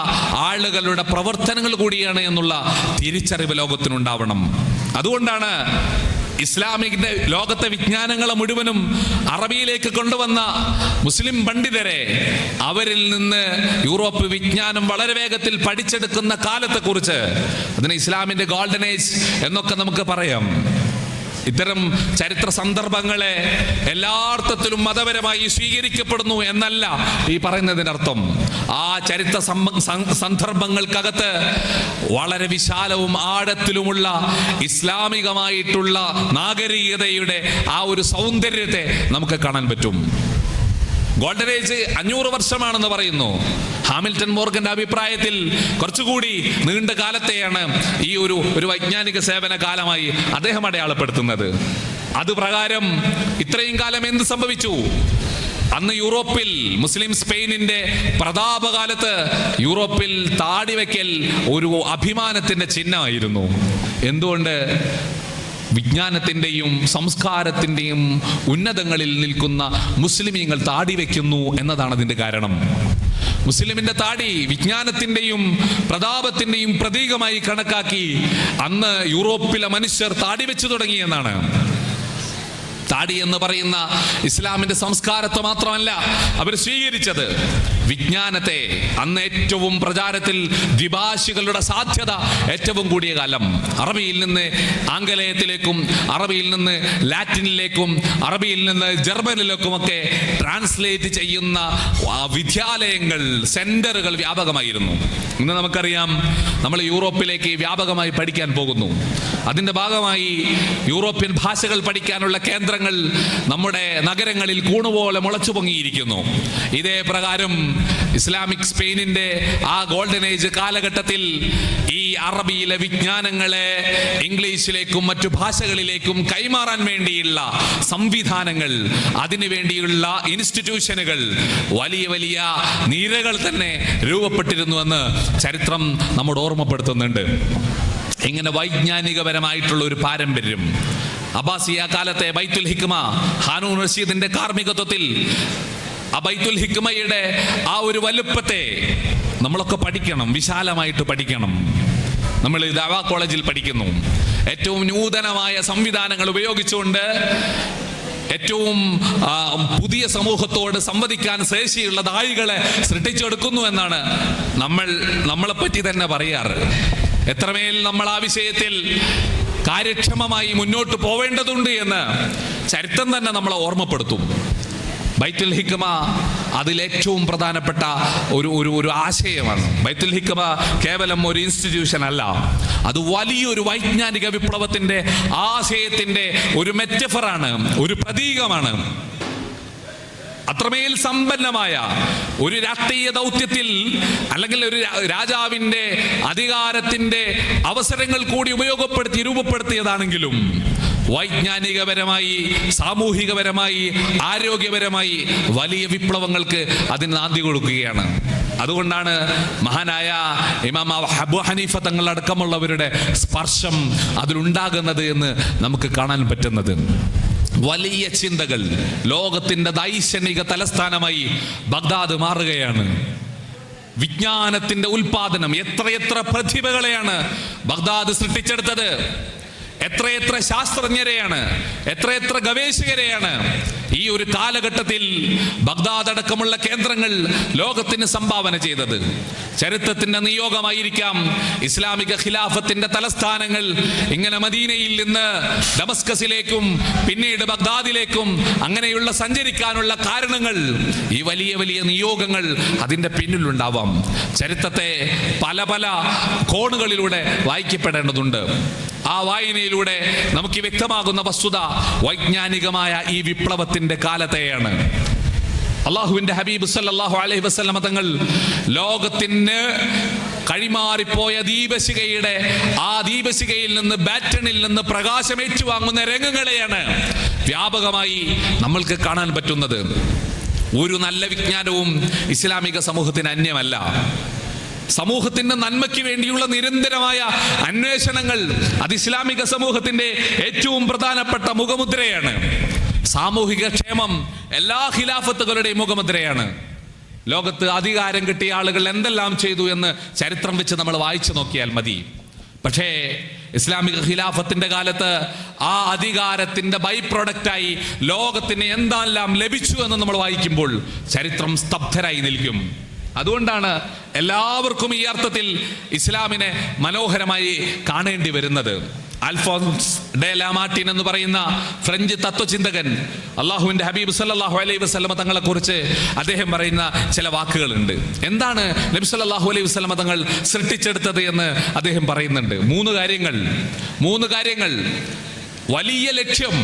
ആളുകളുടെ പ്രവർത്തനങ്ങൾ കൂടിയാണ് എന്നുള്ള തിരിച്ചറിവ് ലോകത്തിനുണ്ടാവണം. അതുകൊണ്ടാണ് ഇസ്ലാമിന്റെ ലോകത്തെ വിജ്ഞാനങ്ങളെ മുഴുവനും അറബിയിലേക്ക് കൊണ്ടുവന്ന മുസ്ലിം പണ്ഡിതരെ, അവരിൽ നിന്ന് യൂറോപ്പ് വിജ്ഞാനം വളരെ വേഗത്തിൽ പഠിച്ചെടുക്കുന്ന കാലത്തെക്കുറിച്ച്, അതിന് ഇസ്ലാമിന്റെ ഗോൾഡൻ ഏജ് എന്നൊക്കെ നമുക്ക് പറയാം. ഇത്തരം ചരിത്ര സന്ദർഭങ്ങളെ എല്ലാ അർത്ഥത്തിലും മതപരമായി സ്വീകരിക്കപ്പെടുന്നു എന്നല്ല ഈ പറയുന്നതിനർത്ഥം. ആ ചരിത്ര സന്ദർഭങ്ങൾക്കകത്ത് വളരെ വിശാലവും ആഴത്തിലുമുള്ള ഇസ്ലാമികമായിട്ടുള്ള നാഗരികതയുടെ ആ ഒരു സൗന്ദര്യത്തെ നമുക്ക് കാണാൻ പറ്റും. ഗോൾഡൻ ഏജ് 500 വർഷമാണെന്ന് പറയുന്നു. ഹാമിൽട്ടൺ മോർഗന്റെ അഭിപ്രായത്തിൽ കുറച്ചുകൂടി നീണ്ട കാലത്തെയാണ് ഈ ഒരു വൈജ്ഞാനിക സേവന കാലമായി അദ്ദേഹം അടയാളപ്പെടുത്തുന്നത്. അതുപ്രകാരം ഇത്രയും കാലം എന്ത് സംഭവിച്ചു? അന്ന് യൂറോപ്പിൽ, മുസ്ലിം സ്പെയിനിന്റെ പ്രതാപകാലത്ത് യൂറോപ്പിൽ താടി വയ്ക്കൽ ഒരു അഭിമാനത്തിന്റെ ചിഹ്നമായിരുന്നു. എന്തുകൊണ്ട്? വിജ്ഞാനത്തിൻ്റെയും സംസ്കാരത്തിൻ്റെയും ഉന്നതങ്ങളിൽ നിൽക്കുന്ന മുസ്ലിമീങ്ങൾ താടി വയ്ക്കുന്നു എന്നതാണ് അതിൻ്റെ കാരണം. മുസ്ലിമിന്റെ താടി വിജ്ഞാനത്തിൻ്റെയും പ്രതാപത്തിൻ്റെയും പ്രതീകമായി കണക്കാക്കി അന്ന് യൂറോപ്പിലെ മനുഷ്യർ താടി വെച്ചു തുടങ്ങിയെന്നാണ്. താടി എന്ന് പറയുന്ന ഇസ്ലാമിന്റെ സംസ്കാരത്തെ മാത്രമല്ല അവർ സ്വീകരിച്ചത്, വിജ്ഞാനത്തെ. അന്ന് ഏറ്റവും പ്രചാരത്തിൽ ദ്വിഭാഷികളുടെ സാധ്യത ഏറ്റവും കൂടിയ കാലം. അറബിയിൽ നിന്ന് ആംഗലേയത്തിലേക്കും, അറബിയിൽ നിന്ന് ലാറ്റിനിലേക്കും, അറബിയിൽ നിന്ന് ജർമ്മനിലേക്കുമൊക്കെ ട്രാൻസ്ലേറ്റ് ചെയ്യുന്ന വിദ്യാലയങ്ങൾ, സെന്ററുകൾ വ്യാപകമായിരുന്നു. ഇന്ന് നമുക്കറിയാം, നമ്മൾ യൂറോപ്പിലേക്ക് വ്യാപകമായി പഠിക്കാൻ പോകുന്നു. അതിൻ്റെ ഭാഗമായി യൂറോപ്യൻ ഭാഷകൾ പഠിക്കാനുള്ള കേന്ദ്രങ്ങൾ നമ്മുടെ നഗരങ്ങളിൽ കൂണുപോലെ മുളച്ചു പൊങ്ങിയിരിക്കുന്നു. ഇതേ പ്രകാരം ഇസ്ലാമിക് സ്പെയിനിന്റെ ആ ഗോൾഡൻ ഏജ് കാലഘട്ടത്തിൽ ഈ അറബിയിലെ വിജ്ഞാനങ്ങളെ ഇംഗ്ലീഷിലേക്കും മറ്റു ഭാഷകളിലേക്കും കൈമാറാൻ വേണ്ടിയുള്ള സംവിധാനങ്ങൾ, അതിനു വേണ്ടിയുള്ള ഇൻസ്റ്റിറ്റ്യൂഷനുകൾ, വലിയ വലിയ നിരകൾ തന്നെ രൂപപ്പെട്ടിരുന്നുവെന്ന് ചരിത്രം നമ്മോട് ഓർമ്മപ്പെടുത്തുന്നുണ്ട്. ഇങ്ങനെ വൈജ്ഞാനികപരമായിട്ടുള്ള ഒരു പാരമ്പര്യം അബ്ബാസിയ കാലത്തെ ബൈത്തുൽ ഹിക്മ ഹാറൂൻ റഷീദിന്റെ കാർമ്മികത്വത്തിൽ ബൈത്തുൽ ഹിക്മയുടെ ആ ഒരു വലുപ്പത്തെ നമ്മളൊക്കെ പഠിക്കണം, വിശാലമായിട്ട് പഠിക്കണം. നമ്മൾ ദഅവ കോളേജിൽ പഠിക്കുന്നു. ഏറ്റവും നൂതനമായ സംവിധാനങ്ങൾ ഉപയോഗിച്ചുകൊണ്ട് ഏറ്റവും പുതിയ സമൂഹത്തോട് സംവദിക്കാൻ ശേഷിയുള്ള ദാഴികളെ സൃഷ്ടിച്ചെടുക്കുന്നു എന്നാണ് നമ്മളെപ്പറ്റി തന്നെ പറയാറ്. എത്രമേൽ നമ്മൾ ആ വിഷയത്തിൽ കാര്യക്ഷമമായി മുന്നോട്ട് പോവേണ്ടതുണ്ട് എന്ന് ചരിത്രം തന്നെ നമ്മളെ ഓർമ്മപ്പെടുത്തും. ബൈത്തുൽ ഹിക്മ അതിലേറ്റവും പ്രധാനപ്പെട്ട ഒരു ആശയമാണ്. ബൈത്തുൽ ഹിക്മ കേവലം ഒരു ഇൻസ്റ്റിറ്റ്യൂഷൻ അല്ല, അത് വലിയൊരു വൈജ്ഞാനിക വിപ്ലവത്തിന്റെ ആശയത്തിന്റെ ഒരു മെറ്റഫറാണ്, ഒരു പ്രതീകമാണ്. അത്രമേൽ സമ്പന്നമായ ഒരു രാഷ്ട്രീയ ദൗത്യത്തിൽ അല്ലെങ്കിൽ ഒരു രാജാവിന്റെ അധികാരത്തിന്റെ അവസരങ്ങൾ കൂടി ഉപയോഗപ്പെടുത്തി രൂപപ്പെടുത്തിയതാണെങ്കിലും വൈജ്ഞാനികപരമായി, സാമൂഹികപരമായി, ആരോഗ്യപരമായി വലിയ വിപ്ലവങ്ങൾക്ക് അതിന് നാന്ദി കൊടുക്കുകയാണ്. അതുകൊണ്ടാണ് മഹാനായ ഇമാം അബൂ ഹനീഫ തങ്ങളടക്കമുള്ളവരുടെ സ്പർശം അതിലുണ്ടാകുന്നത് എന്ന് നമുക്ക് കാണാൻ പറ്റുന്നത്. വലിയ ചിന്തകൾ, ലോകത്തിന്റെ ദൈക്ഷണിക തലസ്ഥാനമായി ബഗ്ദാദ് മാറുകയാണ്. വിജ്ഞാനത്തിന്റെ ഉൽപാദനം, എത്രയെത്ര പ്രതിഭകളെയാണ് ബഗ്ദാദ് സൃഷ്ടിച്ചെടുത്തത്, എത്രയെത്ര ശാസ്ത്രജ്ഞരെയാണ്, എത്രയെത്ര ഗവേഷകരെയാണ് ഈ ഒരു കാലഘട്ടത്തിൽ ബഗ്ദാദ് അടക്കമുള്ള കേന്ദ്രങ്ങൾ ലോകത്തിന് സംഭാവന ചെയ്തത്. ചരിത്രത്തിന്റെ നിയോഗമായിരിക്കാം ഇസ്ലാമിക ഖിലാഫത്തിന്റെ തലസ്ഥാനങ്ങൾ ഇങ്ങനെ മദീനയിൽ നിന്ന് ഡമസ്കസിലേക്കും പിന്നീട് ബഗ്ദാദിലേക്കും അങ്ങനെയുള്ള സഞ്ചരിക്കാനുള്ള കാരണങ്ങൾ. ഈ വലിയ വലിയ നിയോഗങ്ങൾ അതിന്റെ പിന്നിലുണ്ടാവാം. ചരിത്രത്തെ പല പല കോണുകളിലൂടെ വായിക്കപ്പെടേണ്ടതുണ്ട്. ആ വായനയിലൂടെ നമുക്ക് വ്യക്തമാകുന്ന വസ്തുത വൈജ്ഞാനികമായ ഈ വിപ്ലവത്തിന്റെ കാലത്തെയാണ്. അള്ളാഹുവിന്റെ ഹബീബ് സല്ലല്ലാഹു അലൈഹി വസല്ലമ തങ്ങൾ ലോകത്തിന് കഴിമാറിപ്പോയ ദീപശിഖയുടെ ആ ദീപശിഖയിൽ നിന്ന്, ബാറ്റണിൽ നിന്ന് പ്രകാശം ഏറ്റുവാങ്ങുന്ന രംഗങ്ങളെയാണ് വ്യാപകമായി നമ്മൾക്ക് കാണാൻ പറ്റുന്നത്. ഒരു നല്ല വിജ്ഞാനവും ഇസ്ലാമിക സമൂഹത്തിന് അന്യമല്ല. സമൂഹത്തിന്റെ നന്മയ്ക്ക് വേണ്ടിയുള്ള നിരന്തരമായ അന്വേഷണങ്ങൾ അത് ഇസ്ലാമിക സമൂഹത്തിന്റെ ഏറ്റവും പ്രധാനപ്പെട്ട മുഖമുദ്രയാണ്. സാമൂഹിക ക്ഷേമം എല്ലാ ഖിലാഫത്തുകളുടെയും മുഖമുദ്രയാണ്. ലോകത്ത് അധികാരം കിട്ടിയ ആളുകൾ എന്തെല്ലാം ചെയ്തു എന്ന് ചരിത്രം വെച്ച് നമ്മൾ വായിച്ചു നോക്കിയാൽ മതി. പക്ഷേ ഇസ്ലാമിക ഖിലാഫത്തിന്റെ കാലത്ത് ആ അധികാരത്തിന്റെ ബൈ പ്രൊഡക്റ്റായി ലോകത്തിന് എന്തെല്ലാം ലഭിച്ചു എന്ന് നമ്മൾ വായിക്കുമ്പോൾ ചരിത്രം സ്തബ്ധരായി നിൽക്കും. അതുകൊണ്ടാണ് എല്ലാവർക്കും ഈ അർത്ഥത്തിൽ ഇസ്ലാമിനെ മനോഹരമായി കാണേണ്ടി വരുന്നത്. അൽഫോൻസ് ഡെ ലാമാർട്ടിൻ എന്ന് പറയുന്ന ഫ്രഞ്ച് തത്വചിന്തകൻ, അള്ളാഹുവിന്റെ ഹബീബ് സല്ലല്ലാഹു അലൈഹി വസല്ലമ തങ്ങളെ കുറിച്ച് അദ്ദേഹം പറയുന്ന ചില വാക്കുകളുണ്ട്. എന്താണ് നബി സല്ലല്ലാഹു അലൈഹി വസല്ലമ തങ്ങൾ സൃഷ്ടിച്ചെടുത്തത് എന്ന് അദ്ദേഹം പറയുന്നുണ്ട്. മൂന്ന് കാര്യങ്ങൾ, വലിയ ലക്ഷ്യം,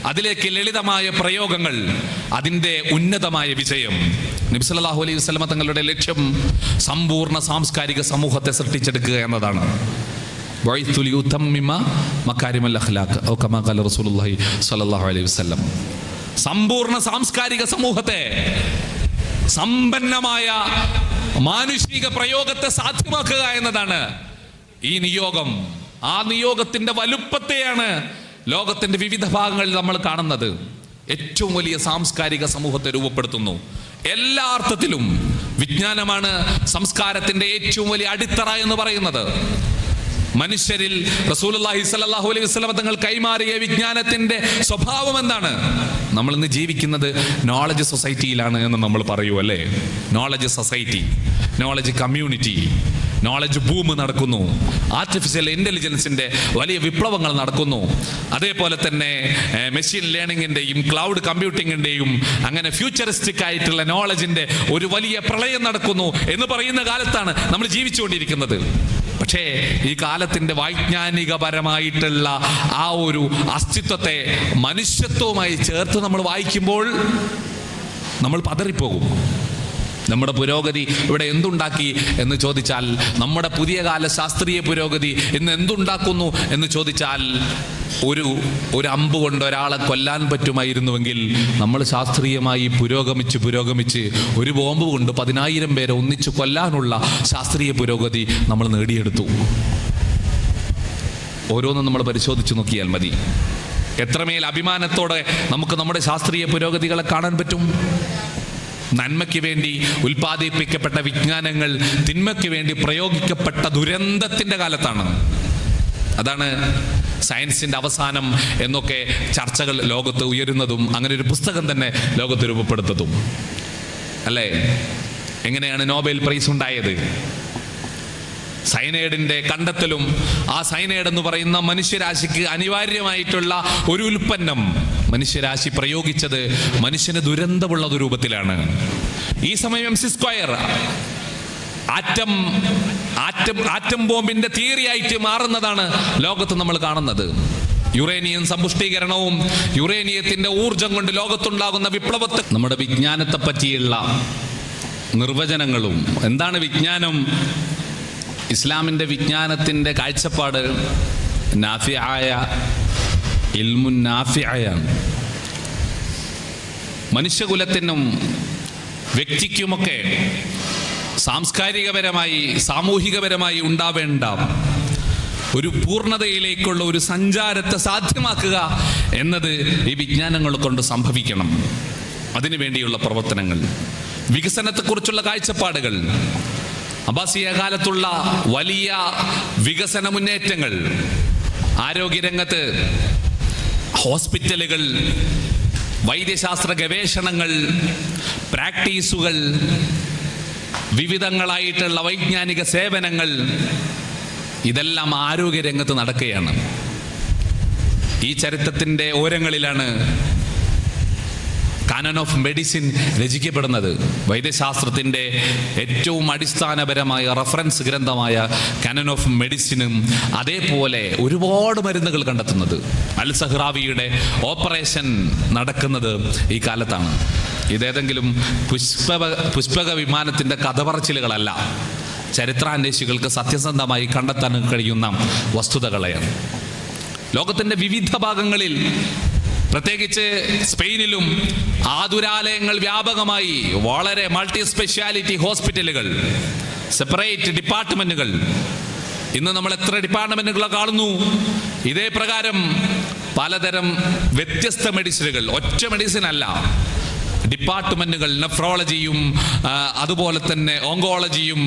അതിലേക്ക് ലളിതമായ പ്രയോഗങ്ങൾ, അതിൻ്റെ ഉന്നതമായ വിജയം. നബി സല്ലല്ലാഹു അലൈഹി വസല്ലമ തങ്ങളുടെ ലക്ഷ്യം സമ്പൂർണ്ണ സാംസ്കാരിക സമൂഹത്തെ സൃഷ്ടിച്ചെടുക്കുക എന്നതാണ്. സമ്പൂർണ്ണ സാംസ്കാരിക സമൂഹത്തെ, സമ്പന്നമായ മാനുഷിക പ്രയോഗത്തെ സാധ്യമാക്കുക എന്നതാണ് ഈ നിയോഗം. ആ നിയോഗത്തിന്റെ വലുപ്പത്തെയാണ് ലോകത്തിന്റെ വിവിധ ഭാഗങ്ങളിൽ നമ്മൾ കാണുന്നത്. ഏറ്റവും വലിയ സാംസ്കാരിക സമൂഹത്തെ രൂപപ്പെടുത്തുന്നു. എല്ലാ അർത്ഥത്തിലും വിജ്ഞാനമാണ് സംസ്കാരത്തിന്റെ ഏറ്റവും വലിയ അടിത്തറ എന്ന് പറയുന്നത്. മനുഷ്യരിൽ റസൂലുള്ളാഹി സ്വല്ലല്ലാഹു അലൈഹി വസല്ലം തങ്ങൾ കൈമാറിയ വിജ്ഞാനത്തിന്റെ സ്വഭാവം എന്താണ്? നമ്മൾ ഇന്ന് ജീവിക്കുന്നത് നോളജ് സൊസൈറ്റിയിലാണ് എന്ന് നമ്മൾ പറയൂ അല്ലേ? Knowledge society, knowledge community, knowledge boom നടക്കുന്നു. ആർട്ടിഫിഷ്യൽ ഇന്റലിജൻസിന്റെ വലിയ വിപ്ലവങ്ങൾ നടക്കുന്നു. അതേപോലെ തന്നെ മെഷീൻ ലേണിംഗിന്റെയും ക്ലൗഡ് കമ്പ്യൂട്ടിങ്ങിന്റെയും അങ്ങനെ ഫ്യൂച്ചറിസ്റ്റിക് ആയിട്ടുള്ള നോളജിന്റെ ഒരു വലിയ പ്രളയം നടക്കുന്നു എന്ന് പറയുന്ന കാലത്താണ് നമ്മൾ ജീവിച്ചുകൊണ്ടിരിക്കുന്നത്. പക്ഷേ ഈ കാലത്തിൻ്റെ വൈജ്ഞാനികപരമായിട്ടുള്ള ആ ഒരു അസ്തിത്വത്തെ മനുഷ്യത്വവുമായി ചേർത്ത് നമ്മൾ വായിക്കുമ്പോൾ നമ്മൾ പതറിപ്പോകും. നമ്മുടെ പുരോഗതി ഇവിടെ എന്തുണ്ടാക്കി എന്ന് ചോദിച്ചാൽ, നമ്മുടെ പുതിയ കാല ശാസ്ത്രീയ പുരോഗതി ഇന്ന് എന്തുണ്ടാക്കുന്നു എന്ന് ചോദിച്ചാൽ, ഒരു അമ്പ് കൊണ്ട് ഒരാളെ കൊല്ലാൻ പറ്റുമായിരുന്നുവെങ്കിൽ നമ്മൾ ശാസ്ത്രീയമായി പുരോഗമിച്ച് ഒരു ബോംബ് കൊണ്ട് 10,000 പേരെ ഒന്നിച്ചു കൊല്ലാനുള്ള ശാസ്ത്രീയ പുരോഗതി നമ്മൾ നേടിയെടുത്തു. ഓരോന്നും നമ്മൾ പരിശോധിച്ച് നോക്കിയാൽ മതി. എത്രമേൽ അഭിമാനത്തോടെ നമുക്ക് നമ്മുടെ ശാസ്ത്രീയ പുരോഗതികളെ കാണാൻ പറ്റും. നന്മയ്ക്ക് വേണ്ടി ഉൽപ്പാദിപ്പിക്കപ്പെട്ട വിജ്ഞാനങ്ങൾ തിന്മയ്ക്ക് വേണ്ടി പ്രയോഗിക്കപ്പെട്ട ദുരന്തത്തിൻ്റെ കാലത്താണ്. അതാണ് സയൻസിൻ്റെ അവസാനം എന്നൊക്കെ ചർച്ചകൾ ലോകത്ത് ഉയരുന്നതും അങ്ങനെ ഒരു പുസ്തകം തന്നെ ലോകത്ത് രൂപപ്പെടുത്തതും അല്ലേ? എങ്ങനെയാണ് നോബൽ പ്രൈസ് ഉണ്ടായത്? സയനൈഡിൻ്റെ കണ്ടെത്തലും ആ സയനൈഡ് എന്ന് പറയുന്ന മനുഷ്യരാശിക്ക് അനിവാര്യമായിട്ടുള്ള ഒരു ഉൽപ്പന്നം മനുഷ്യരാശി പ്രയോഗിച്ചത് മനുഷ്യന് ദുരന്തമുള്ള രൂപത്തിലാണ്. ഈ സമയം MC² ആറ്റം ബോംബിന്റെ തിയറിയായിട്ട് മാറുന്നതാണ് ലോകത്ത് നമ്മൾ കാണുന്നത്. യുറേനിയം സമ്പുഷ്ടീകരണവും യുറേനിയത്തിന്റെ ഊർജം കൊണ്ട് ലോകത്തുണ്ടാകുന്ന വിപ്ലവത്തെ, നമ്മുടെ വിജ്ഞാനത്തെ പറ്റിയുള്ള നിർവചനങ്ങളും. എന്താണ് വിജ്ഞാനം? ഇസ്ലാമിൻ്റെ വിജ്ഞാനത്തിൻ്റെ കാഴ്ചപ്പാട് നാഫിആയ ഇൽമുൻ നാഫിആയാണ്. മനുഷ്യകുലത്തിനും വ്യക്തിക്കുമൊക്കെ സാംസ്കാരികപരമായി സാമൂഹികപരമായി ഉണ്ടാവേണ്ട ഒരു പൂർണ്ണതയിലേക്കുള്ള ഒരു സഞ്ചാരത്തെ സാധ്യമാക്കുക എന്നത് ഈ വിജ്ഞാനങ്ങൾ കൊണ്ട് സംഭവിക്കണം. അതിനുവേണ്ടിയുള്ള പ്രവർത്തനങ്ങൾ, വികസനത്തെക്കുറിച്ചുള്ള കാഴ്ചപ്പാടുകൾ, അബ്ബാസിയ കാലത്തുള്ള വലിയ വികസന മുന്നേറ്റങ്ങൾ, ആരോഗ്യരംഗത്ത് ഹോസ്പിറ്റലുകൾ, വൈദ്യശാസ്ത്ര ഗവേഷണങ്ങൾ, പ്രാക്ടീസുകൾ, വിവിധങ്ങളായിട്ടുള്ള വൈജ്ഞാനിക സേവനങ്ങൾ, ഇതെല്ലാം ആരോഗ്യരംഗത്ത് നടക്കുകയാണ്. ഈ ചരിത്രത്തിൻ്റെ ഓരങ്ങളിലാണ് കാനൺ ഓഫ് മെഡിസിൻ രചിക്കപ്പെടുന്നത്. വൈദ്യശാസ്ത്രത്തിൻ്റെ ഏറ്റവും അടിസ്ഥാനപരമായ റഫറൻസ് ഗ്രന്ഥമായ കാനൺ ഓഫ് മെഡിസിനും അതേപോലെ ഒരുപാട് മരുന്നുകൾ കണ്ടെത്തുന്നത്. അൽ സഹ്റാവിയുടെ ഓപ്പറേഷൻ നടക്കുന്നത് ഈ കാലത്താണ്. ഇതേതെങ്കിലും പുഷ്പക വിമാനത്തിൻ്റെ കഥ പറച്ചിലുകളല്ല, ചരിത്രാന്വേഷികൾക്ക് സത്യസന്ധമായി കണ്ടെത്താൻ കഴിയുന്ന വസ്തുതകളെയാണ്. ലോകത്തിൻ്റെ വിവിധ ഭാഗങ്ങളിൽ, പ്രത്യേകിച്ച് സ്പെയിനിലും ആതുരാലയങ്ങൾ വ്യാപകമായി, വളരെ മൾട്ടി സ്പെഷ്യാലിറ്റി ഹോസ്പിറ്റലുകൾ, സെപ്പറേറ്റ് ഡിപ്പാർട്ട്മെന്റുകൾ. ഇന്ന് നമ്മൾ എത്ര ഡിപ്പാർട്ട്മെന്റുകളെ കാണുന്നു? ഇതേ പ്രകാരം പലതരം വ്യത്യസ്ത മെഡിസിനുകൾ, ഒറ്റ മെഡിസിൻ അല്ല, ഡിപ്പാർട്ട്മെന്റുകൾ, നെഫ്രോളജിയും അതുപോലെ തന്നെ ഓങ്കോളജിയും,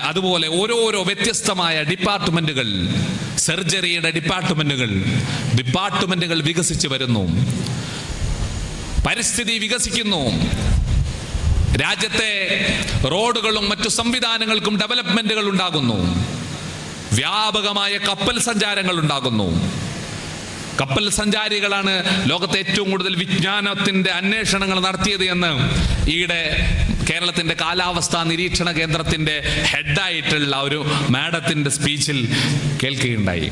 അതുപോലെ ഓരോരോ വ്യത്യസ്തമായ ഡിപ്പാർട്ട്മെന്റുകൾ, സർജറിയുടെ ഡിപ്പാർട്ട്മെന്റുകൾ വികസിച്ചു വരുന്നു. പരിസ്ഥിതി വികസിക്കുന്നു. രാജ്യത്തെ റോഡുകളും മറ്റു സംവിധാനങ്ങൾക്കും ഡെവലപ്മെന്റുകൾ ഉണ്ടാകുന്നു. വ്യാപകമായ കപ്പൽ സഞ്ചാരങ്ങൾ ഉണ്ടാകുന്നു. കപ്പൽ സഞ്ചാരികളാണ് ലോകത്തെ ഏറ്റവും കൂടുതൽ വിജ്ഞാനത്തിന്റെ അന്വേഷണങ്ങൾ നടത്തിയത് എന്ന് ഈയിടെ കേരളത്തിന്റെ കാലാവസ്ഥാ നിരീക്ഷണ കേന്ദ്രത്തിന്റെ ഹെഡായിട്ടുള്ള ഒരു മാഡത്തിന്റെ സ്പീച്ചിൽ കേൾക്കുകയുണ്ടായി.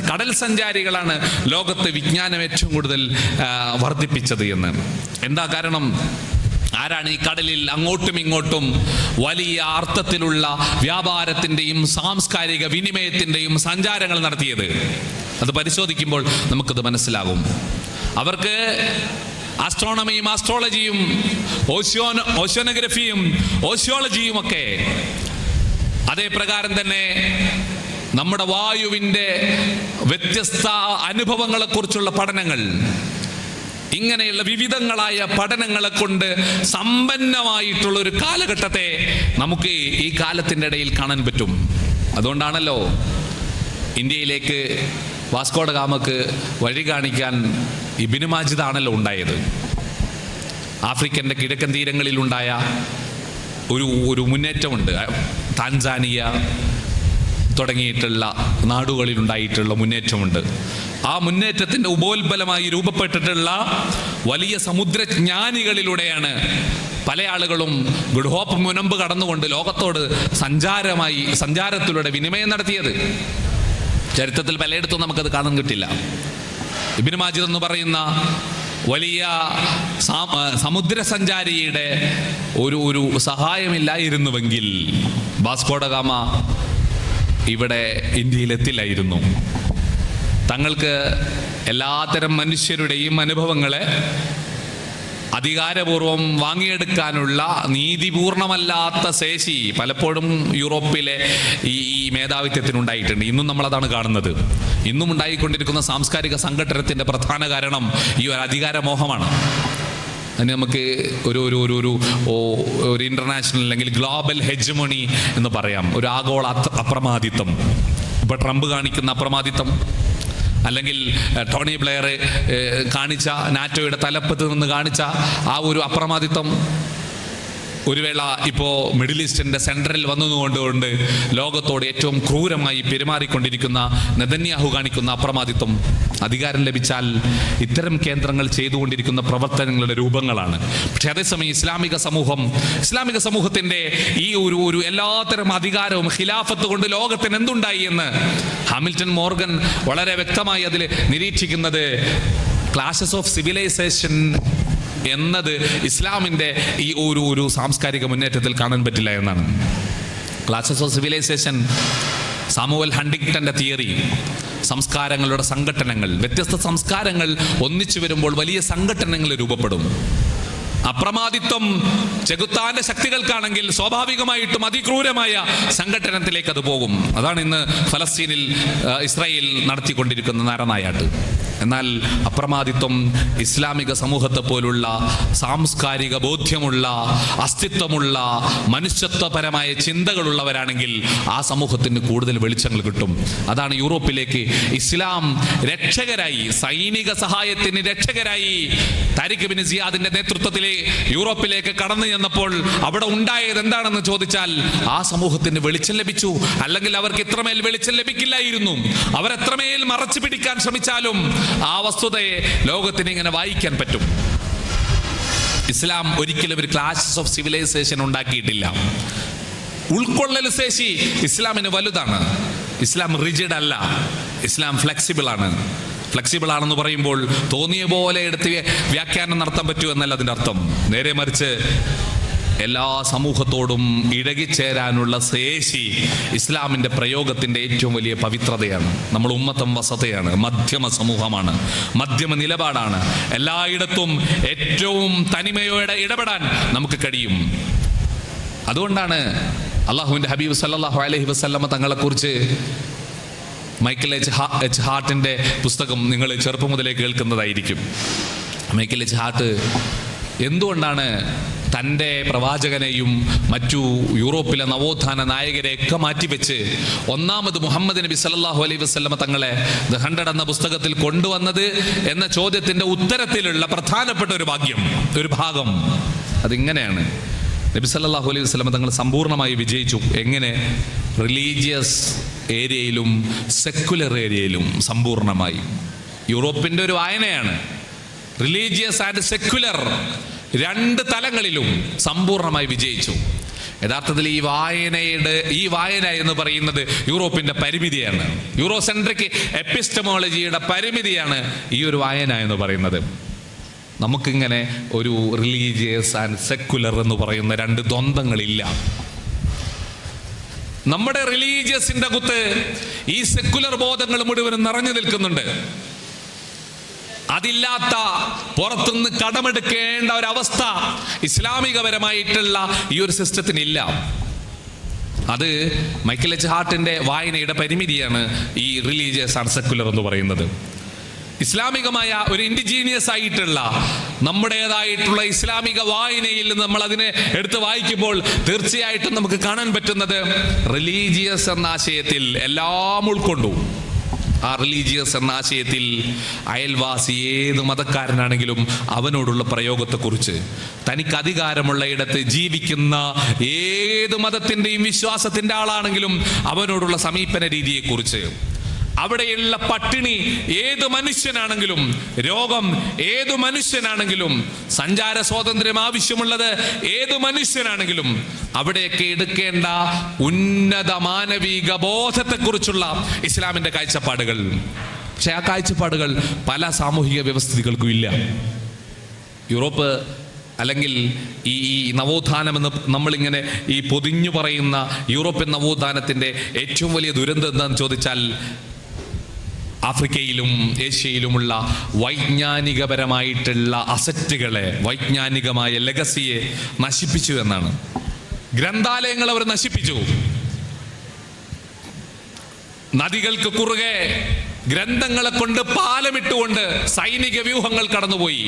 കടൽ സഞ്ചാരികളാണ് ലോകത്ത് വിജ്ഞാനം ഏറ്റവും കൂടുതൽ വർദ്ധിപ്പിച്ചത് എന്ന്. എന്താ കാരണം? ആരാണ് ഈ കടലിൽ അങ്ങോട്ടും ഇങ്ങോട്ടും വലിയ അർത്ഥത്തിലുള്ള വ്യാപാരത്തിൻ്റെയും സാംസ്കാരിക വിനിമയത്തിൻ്റെയും സഞ്ചാരങ്ങൾ നടത്തിയത്? അത് പരിശോധിക്കുമ്പോൾ നമുക്കത് മനസ്സിലാകും. അവർക്ക് ആസ്ട്രോണമിയും ആസ്ട്രോളജിയും ഓഷ്യോനോഗ്രഫിയും ഓഷ്യോളജിയും ഒക്കെ, അതേ പ്രകാരം തന്നെ നമ്മുടെ വായുവിൻ്റെ വ്യത്യസ്ത അനുഭവങ്ങളെക്കുറിച്ചുള്ള പഠനങ്ങൾ, ഇങ്ങനെയുള്ള വിവിധങ്ങളായ പഠനങ്ങളെ കൊണ്ട് സമ്പന്നമായിട്ടുള്ള ഒരു കാലഘട്ടത്തെ നമുക്ക് ഈ കാലത്തിൻ്റെ ഇടയിൽ കാണാൻ പറ്റും. അതുകൊണ്ടാണല്ലോ ഇന്ത്യയിലേക്ക് വാസ്കോ ഡ ഗാമക്ക് വഴി കാണിക്കാൻ ഇബ്നു മാജിദ് ആണല്ലോ ഉണ്ടായത്. ആഫ്രിക്കൻ്റെ കിഴക്കൻ തീരങ്ങളിലുണ്ടായ ഒരു മുന്നേറ്റമുണ്ട്. താൻസാനിയ തുടങ്ങിയിട്ടുള്ള നാടുകളിലുണ്ടായിട്ടുള്ള മുന്നേറ്റമുണ്ട്. ആ മുന്നേറ്റത്തിൻ്റെ ഉപോത്ബലമായി രൂപപ്പെട്ടിട്ടുള്ള വലിയ സമുദ്രജ്ഞാനികളിലൂടെയാണ് പല ആളുകളും ഗുഡ് ഹോപ്പ് മുനമ്പ് കടന്നുകൊണ്ട് ലോകത്തോട് സഞ്ചാരത്തിലൂടെ വിനിമയം നടത്തിയത്. ചരിത്രത്തിൽ പലയിടത്തും നമുക്കത് കാണാൻ കിട്ടില്ല. ഇബ്നു മാജിദ് എന്ന് പറയുന്ന വലിയ സമുദ്ര സഞ്ചാരിയുടെ ഒരു സഹായമില്ലായിരുന്നുവെങ്കിൽ വാസ്കോ ഡ ഗാമ ഇവിടെ ഇന്ത്യയിലെത്തില്ലായിരുന്നു. തങ്ങൾക്ക് എല്ലാത്തരം മനുഷ്യരുടെയും അനുഭവങ്ങളെ അധികാരപൂർവം വാങ്ങിയെടുക്കാനുള്ള നീതിപൂർണമല്ലാത്ത ശേഷി പലപ്പോഴും യൂറോപ്പിലെ ഈ മേധാവിത്വത്തിനുണ്ടായിട്ടുണ്ട്. ഇന്നും നമ്മളതാണ് കാണുന്നത്. ഇന്നും ഉണ്ടായിക്കൊണ്ടിരിക്കുന്ന സാംസ്കാരിക സംഘടനത്തിൻ്റെ പ്രധാന കാരണം ഈ ഒരു അധികാരമോഹമാണ്. അതിന് നമുക്ക് ഒരു ഇന്റർനാഷണൽ അല്ലെങ്കിൽ ഗ്ലോബൽ ഹെജമണി എന്ന് പറയാം. ഒരു ആഗോള അപ്രമാദിത്വം. ഇപ്പൊ ട്രംപ് കാണിക്കുന്ന അപ്രമാദിത്വം, അല്ലെങ്കിൽ ടോണി ബ്ലെയർ കാണിച്ച നാറ്റോയുടെ തലപ്പത്ത് നിന്ന് കാണിച്ച ആ ഒരു അപ്രമാദിത്വം, ഒരു വേള ഇപ്പോൾ മിഡിൽ ഈസ്റ്റിൻ്റെ സെൻട്രൽ വന്നതുകൊണ്ട് ലോകത്തോട് ഏറ്റവും ക്രൂരമായി പെരുമാറിക്കൊണ്ടിരിക്കുന്ന നെതന്യാഹു കാണിക്കുന്ന അപ്രമാദിത്വം, അധികാരം ലഭിച്ചാൽ ഇത്തരം കേന്ദ്രങ്ങൾ ചെയ്തുകൊണ്ടിരിക്കുന്ന പ്രവർത്തനങ്ങളുടെ രൂപങ്ങളാണ്. പക്ഷെ അതേസമയം ഇസ്ലാമിക സമൂഹത്തിൻ്റെ ഈ ഒരു എല്ലാത്തരം അധികാരവും ഖിലാഫത്ത് കൊണ്ട് ലോകത്തിന് എന്തുണ്ടായി എന്ന് ഹാമിൽട്ടൺ മോർഗൻ വളരെ വ്യക്തമായി അതിൽ നിരീക്ഷിക്കുന്നത് ക്ലാഷസ് ഓഫ് സിവിലൈസേഷൻ എന്നത് ഇസ്ലാമിൻ്റെ ഈ ഒരു സാംസ്കാരിക മുന്നേറ്റത്തിൽ കാണാൻ പറ്റില്ല എന്നാണ്. ക്ലാഷസ് ഓഫ് സിവിലൈസേഷൻ, സാമുവൽ ഹണ്ടിങ്ടന്റെ തിയറി, സംസ്കാരങ്ങളുടെ സംഘട്ടനങ്ങൾ, വ്യത്യസ്ത സംസ്കാരങ്ങൾ ഒന്നിച്ചു വരുമ്പോൾ വലിയ സംഘട്ടനങ്ങൾ രൂപപ്പെടും. അപ്രമാദിത്വം ചെകുത്താന്റെ ശക്തികൾക്കാണെങ്കിൽ സ്വാഭാവികമായിട്ടും അതിക്രൂരമായ സംഘട്ടനത്തിലേക്ക് അത് പോകും. അതാണ് ഇന്ന് ഫലസ്തീനിൽ ഇസ്രായേൽ നടത്തിക്കൊണ്ടിരിക്കുന്ന നരനായാട്ട്. എന്നാൽ അപ്രമാദിത്വം ഇസ്ലാമിക സമൂഹത്തെ പോലുള്ള സാംസ്കാരിക ബോധ്യമുള്ള, അസ്തിത്വമുള്ള, മനുഷ്യത്വപരമായ ചിന്തകളുള്ളവരാണെങ്കിൽ ആ സമൂഹത്തിന് കൂടുതൽ വെളിച്ചങ്ങൾ കിട്ടും. അതാണ് യൂറോപ്പിലേക്ക് ഇസ്ലാം രക്ഷകരായി, സൈനിക സഹായത്തിന് രക്ഷകരായി താരിഖ് ബിൻ സിയാദിന്റെ നേതൃത്വത്തിൽ യൂറോപ്പിലേക്ക് കടന്നു ചെന്നപ്പോൾ അവിടെ ഉണ്ടായത് എന്താണെന്ന് ചോദിച്ചാൽ ആ സമൂഹത്തിന് വെളിച്ചം ലഭിച്ചു. അല്ലെങ്കിൽ അവർക്ക് ഇത്രമേൽ വെളിച്ചം ലഭിക്കില്ലായിരുന്നു. അവരെത്രമേൽ മറച്ചു പിടിക്കാൻ ശ്രമിച്ചാലും ആ വസ്തുതയെ ലോകത്തിന് ഇങ്ങനെ വായിക്കാൻ പറ്റും. ഇസ്ലാം ഒരിക്കലും ഒരു ക്ലാഷസ് ഓഫ് സിവിലൈസേഷൻ ഉണ്ടാക്കിയിട്ടില്ല. ഉൾക്കൊള്ളൽ ശേഷി ഇസ്ലാമിന് വലുതാണ്. ഇസ്ലാം റിജിഡ് അല്ല, ഇസ്ലാം ഫ്ലെക്സിബിൾ ആണ്. ഫ്ലെക്സിബിൾ ആണെന്ന് പറയുമ്പോൾ തോന്നിയ പോലെ എടുത്ത് വ്യാഖ്യാനം നടത്താൻ പറ്റൂ എന്നല്ല അതിൻ്റെ അർത്ഥം. നേരെ മറിച്ച് എല്ലാ സമൂഹത്തോടും ഇഴകിച്ചേരാനുള്ള ശേഷി ഇസ്ലാമിൻ്റെ പ്രയോഗത്തിൻ്റെ ഏറ്റവും വലിയ പവിത്രതയാണ്. നമ്മൾ ഉമ്മത്തം വസതയാണ്, മധ്യമ സമൂഹമാണ്, മധ്യമ നിലപാടാണ്. എല്ലായിടത്തും ഏറ്റവും തനിമയോടെ ഇടപെടാൻ നമുക്ക് കഴിയും. അതുകൊണ്ടാണ് അള്ളാഹുവിൻ്റെ ഹബീബ് സല്ലല്ലാഹു അലൈഹി വസല്ലമ തങ്ങളെക്കുറിച്ച് മൈക്കൽ എച്ച് ഹാർട്ടിൻ്റെ പുസ്തകം നിങ്ങൾ ചെറുപ്പം മുതലേ കേൾക്കുന്നതായിരിക്കും. മൈക്കൽ എച്ച് ഹാർട്ട് എന്തുകൊണ്ടാണ് തൻ്റെ പ്രവാചകനെയും മറ്റു യൂറോപ്പിലെ നവോത്ഥാന നായകരെയൊക്കെ മാറ്റിവെച്ച് ഒന്നാമത് മുഹമ്മദ് നബി സല്ലല്ലാഹു അലൈഹി വസല്ലമ തങ്ങളെ ദ 100 എന്ന പുസ്തകത്തിൽ കൊണ്ടുവന്നത് എന്ന ചോദ്യത്തിൻ്റെ ഉത്തരത്തിലുള്ള പ്രധാനപ്പെട്ട ഒരു ഭാഗം അതിങ്ങനെയാണ്. നബി സല്ലല്ലാഹു അലൈഹി വസല്ലമ തങ്ങൾ സമ്പൂർണ്ണമായി വിജയിച്ചു. എങ്ങനെ? റിലീജിയസ് ഏരിയയിലും സെക്കുലർ ഏരിയയിലും സമ്പൂർണ്ണമായി. യൂറോപ്പിൻ്റെ ഒരു വായനയാണ്. റിലീജിയസ് ആൻഡ് സെക്കുലർ രണ്ട് തലങ്ങളിലും സമ്പൂർണ്ണമായി വിജയിച്ചു. യഥാർത്ഥത്തിൽ ഈ വായന എന്ന് പറയുന്നത് യൂറോപ്പിൻ്റെ പരിമിതിയാണ്. യൂറോസെൻട്രിക് എപ്പിസ്റ്റമോളജിയുടെ പരിമിതിയാണ് ഈ ഒരു വായന എന്ന് പറയുന്നത്. നമുക്കിങ്ങനെ ഒരു റിലീജിയസ് ആൻഡ് സെക്കുലർ എന്ന് പറയുന്ന രണ്ട് ദ്വന്ദ്ങ്ങളില്ല. നമ്മുടെ റിലീജിയസിന്റെ കുത്ത് ഈ സെക്കുലർ ബോധങ്ങൾ മുഴുവനും നിറഞ്ഞു നിൽക്കുന്നുണ്ട്. അതില്ലാത്ത പുറത്തുനിന്ന് കടമെടുക്കേണ്ട ഒരവസ്ഥ ഇസ്ലാമികപരമായിട്ടുള്ള ഈ ഒരു സിസ്റ്റത്തിനില്ല. അത് മൈക്കൽ എച്ച് ഹാർട്ടിന്റെ വായനയുടെ പരിമിതിയാണ് ഈ റിലീജിയസ് ആൻഡ് സെക്കുലർ എന്ന് പറയുന്നത്. ഇസ്ലാമികമായ ഒരു ഇൻഡിജീനിയസ് ആയിട്ടുള്ള നമ്മുടേതായിട്ടുള്ള ഇസ്ലാമിക വായനയിൽ നിന്ന് നമ്മൾ അതിനെ എടുത്ത് വായിക്കുമ്പോൾ തീർച്ചയായിട്ടും നമുക്ക് കാണാൻ പറ്റുന്നത് റിലീജിയസ് എന്ന ആശയത്തിൽ എല്ലാം ഉൾക്കൊണ്ടു. ആ റിലീജിയസ് എന്ന ആശയത്തിൽ അയൽവാസി ഏത് മതക്കാരനാണെങ്കിലും അവനോടുള്ള പ്രയോഗത്തെക്കുറിച്ച്, തനിക്ക് അധികാരമുള്ള ഇടത്ത് ജീവിക്കുന്ന ഏത് മതത്തിൻ്റെയും വിശ്വാസത്തിൻ്റെ ആളാണെങ്കിലും അവനോടുള്ള സമീപന രീതിയെക്കുറിച്ച്, അവിടെയുള്ള പട്ടിണി ഏത് മനുഷ്യനാണെങ്കിലും, രോഗം ഏത് മനുഷ്യനാണെങ്കിലും, സഞ്ചാര സ്വാതന്ത്ര്യം ആവശ്യമുള്ളത് ഏത് മനുഷ്യനാണെങ്കിലും അവിടെയൊക്കെ എടുക്കേണ്ട ഉന്നത മാനവിക ബോധത്തെക്കുറിച്ചുള്ള ഇസ്ലാമിന്റെ കാഴ്ചപ്പാടുകൾ. പക്ഷെ ആ കാഴ്ചപ്പാടുകൾ പല സാമൂഹിക വ്യവസ്ഥിതികൾക്കും ഇല്ല. യൂറോപ്പ് അല്ലെങ്കിൽ ഈ നവോത്ഥാനമെന്ന് നമ്മളിങ്ങനെ ഈ പൊതിഞ്ഞു പറയുന്ന യൂറോപ്യൻ നവോത്ഥാനത്തിൻ്റെ ഏറ്റവും വലിയ ദുരന്തം എന്താണെന്ന് ചോദിച്ചാൽ ആഫ്രിക്കയിലും ഏഷ്യയിലുമുള്ള വൈജ്ഞാനികപരമായിട്ടുള്ള അസറ്റുകളെ, വൈജ്ഞാനികമായ ലെഗസിയെ നശിപ്പിച്ചു എന്നാണ്. ഗ്രന്ഥാലയങ്ങൾ അവർ നശിപ്പിച്ചു. നദികൾക്ക് കുറുകെ ഗ്രന്ഥങ്ങളെ കൊണ്ട് പാലമിട്ടുകൊണ്ട് സൈനിക വ്യൂഹങ്ങൾ കടന്നുപോയി.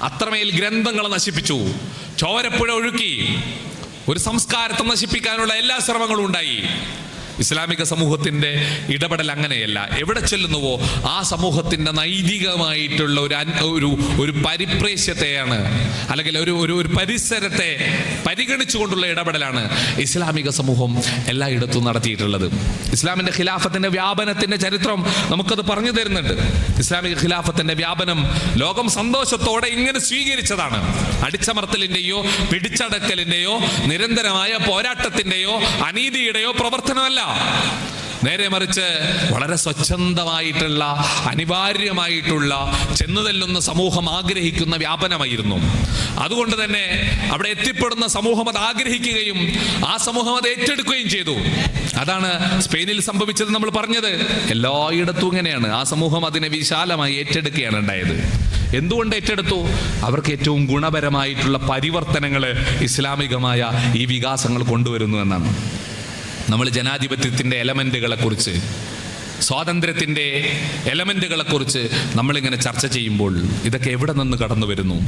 അത്രമേൽ ഗ്രന്ഥങ്ങളെ നശിപ്പിച്ചു. ചോരപ്പുഴ ഒഴുക്കി. ഒരു സംസ്കാരത്തെ നശിപ്പിക്കാനുള്ള എല്ലാ ശ്രമങ്ങളും ഉണ്ടായി. ഇസ്ലാമിക സമൂഹത്തിൻ്റെ ഇടപെടൽ അങ്ങനെയല്ല. എവിടെ ചെല്ലുന്നുവോ ആ സമൂഹത്തിൻ്റെ നൈതികമായിട്ടുള്ള ഒരു പരിപ്രേക്ഷ്യത്തെയാണ്, അല്ലെങ്കിൽ ഒരു പരിസരത്തെ പരിഗണിച്ചുകൊണ്ടുള്ള ഇടപെടലാണ് ഇസ്ലാമിക സമൂഹം എല്ലായിടത്തും നടത്തിയിട്ടുള്ളത്. ഇസ്ലാമിൻ്റെ ഖിലാഫത്തിൻ്റെ വ്യാപനത്തിൻ്റെ ചരിത്രം നമുക്കത് പറഞ്ഞു തരുന്നുണ്ട്. ഇസ്ലാമിക ഖിലാഫത്തിൻ്റെ വ്യാപനം ലോകം സന്തോഷത്തോടെ ഇങ്ങനെ സ്വീകരിച്ചതാണ്. അടിച്ചമർത്തലിൻ്റെയോ പിടിച്ചടക്കലിൻ്റെയോ നിരന്തരമായ പോരാട്ടത്തിൻ്റെയോ അനീതിയുടെയോ പ്രവർത്തനമല്ല. നേരെ മറിച്ച് വളരെ സ്വച്ഛന്തമായിട്ടുള്ള, അനിവാര്യമായിട്ടുള്ള, ചെന്നുതെല്ലുന്ന സമൂഹം ആഗ്രഹിക്കുന്ന വ്യാപനമായിരുന്നു. അതുകൊണ്ട് തന്നെ അവിടെ എത്തിപ്പെടുന്ന സമൂഹം അത് ആഗ്രഹിക്കുകയും ആ സമൂഹം അത് ഏറ്റെടുക്കുകയും ചെയ്തു. അതാണ് സ്പെയിനിൽ സംഭവിച്ചത്. നമ്മൾ പറഞ്ഞത് എല്ലായിടത്തും ഇങ്ങനെയാണ്. ആ സമൂഹം അതിനെ വിശാലമായി ഏറ്റെടുക്കുകയാണ് ഉണ്ടായത്. എന്തുകൊണ്ട് ഏറ്റെടുത്തു? അവർക്ക് ഏറ്റവും ഗുണപരമായിട്ടുള്ള പരിവർത്തനങ്ങൾ ഇസ്ലാമികമായ ഈ വികാസങ്ങൾ കൊണ്ടുവരുന്നു എന്നാണ്. നമ്മൾ ജനാധിപത്യത്തിൻ്റെ എലമെൻറ്റുകളെക്കുറിച്ച്, സ്വാതന്ത്ര്യത്തിൻ്റെ എലമെൻറ്റുകളെക്കുറിച്ച് നമ്മളിങ്ങനെ ചർച്ച ചെയ്യുമ്പോൾ ഇതൊക്കെ എവിടെ നിന്ന് കടന്നു വരുന്നു?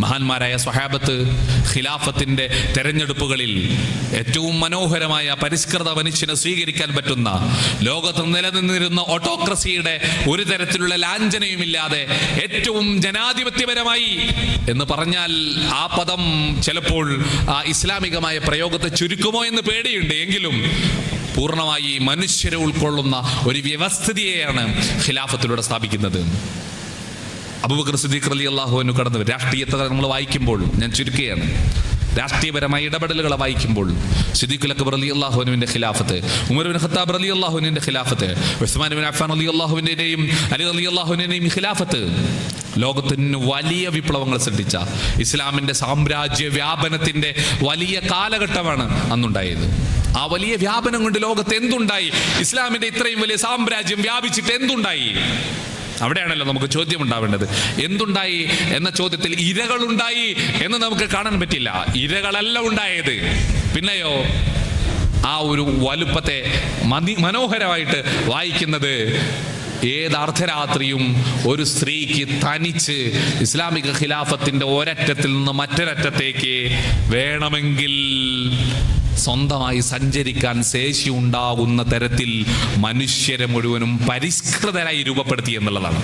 മഹാന്മാരായ സ്വഹാബത്ത് ഖിലാഫത്തിൻ്റെ തെരഞ്ഞെടുപ്പുകളിൽ ഏറ്റവും മനോഹരമായ പരിഷ്കൃത മനുഷ്യനെ സ്വീകരിക്കാൻ പറ്റുന്ന, ലോകത്ത് നിലനിന്നിരുന്ന ഓട്ടോക്രസിയുടെ ഒരു തരത്തിലുള്ള ലാഞ്ചനയുമില്ലാതെ ഏറ്റവും ജനാധിപത്യപരമായി എന്ന് പറഞ്ഞാൽ ആ പദം ചിലപ്പോൾ ഇസ്ലാമികമായ പ്രയോഗത്തെ ചുരുക്കുമോ എന്ന് പേടിയുണ്ട്. എങ്കിലും പൂർണ്ണമായി മനുഷ്യരെ ഉൾക്കൊള്ളുന്ന ഒരു വ്യവസ്ഥിതിയെയാണ് ഖിലാഫത്തിലൂടെ സ്ഥാപിക്കുന്നത്. അബൂബക്കർ സിദ്ദീഖ് റളിയല്ലാഹു അൻഹു കടന്നു വരും. രാഷ്ട്രീയത്തെ നമ്മൾ വായിക്കുമ്പോൾ, ഞാൻ ചുരുക്കുകയാണ്, രാഷ്ട്രീയപരമായ ഇടപെടലുകളെ വായിക്കുമ്പോൾ സിദ്ദീഖുൽ അക്ബർ റളിയല്ലാഹു അൻഹുവിന്റെ ഖിലാഫത്ത്, ഉമർ ഇബ്നു ഖത്താബ് റളിയല്ലാഹു അൻഹുവിന്റെ ഖിലാഫത്ത്, ഉസ്മാൻ ഇബ്നു അഫ്ഫാൻ റളിയല്ലാഹു അൻഹുവിന്റെയും അലി റളിയല്ലാഹു അൻഹുവിന്റെയും ഖിലാഫത്ത് ലോകത്തിന് വലിയ വിപ്ലവങ്ങൾ സൃഷ്ടിച്ച, ഇസ്ലാമിന്റെ സാമ്രാജ്യ വ്യാപനത്തിന്റെ വലിയ കാലഘട്ടമാണ് അന്നുണ്ടായത്. ആ വലിയ വ്യാപനം കൊണ്ട് ലോകത്ത് എന്തുണ്ടായി? ഇസ്ലാമിന്റെ ഇത്രയും വലിയ സാമ്രാജ്യം വ്യാപിച്ചിട്ട് എന്തുണ്ടായി? അവിടെയാണല്ലോ നമുക്ക് ചോദ്യം ഉണ്ടാവേണ്ടത്. എന്തുണ്ടായി എന്ന ചോദ്യത്തിൽ ഇരകളുണ്ടായി എന്ന് നമുക്ക് കാണാൻ പറ്റില്ല. ഇരകളല്ല ഉണ്ടായത്. പിന്നെയോ ആ ഒരു വലുപ്പത്തെ മനോഹരമായിട്ട് വായിക്കുന്നത് ഏത് അർദ്ധരാത്രിയും ഒരു സ്ത്രീക്ക് തനിച്ച് ഇസ്ലാമിക ഖിലാഫത്തിന്റെ ഒരറ്റത്തിൽ നിന്ന് മറ്റൊരറ്റത്തേക്ക് വേണമെങ്കിൽ സ്വന്തമായി സഞ്ചരിക്കാൻ ശേഷി ഉണ്ടാകുന്ന തരത്തിൽ മനുഷ്യരെ മുഴുവനും പരിഷ്കൃതരായി രൂപപ്പെടുത്തി എന്നുള്ളതാണ്.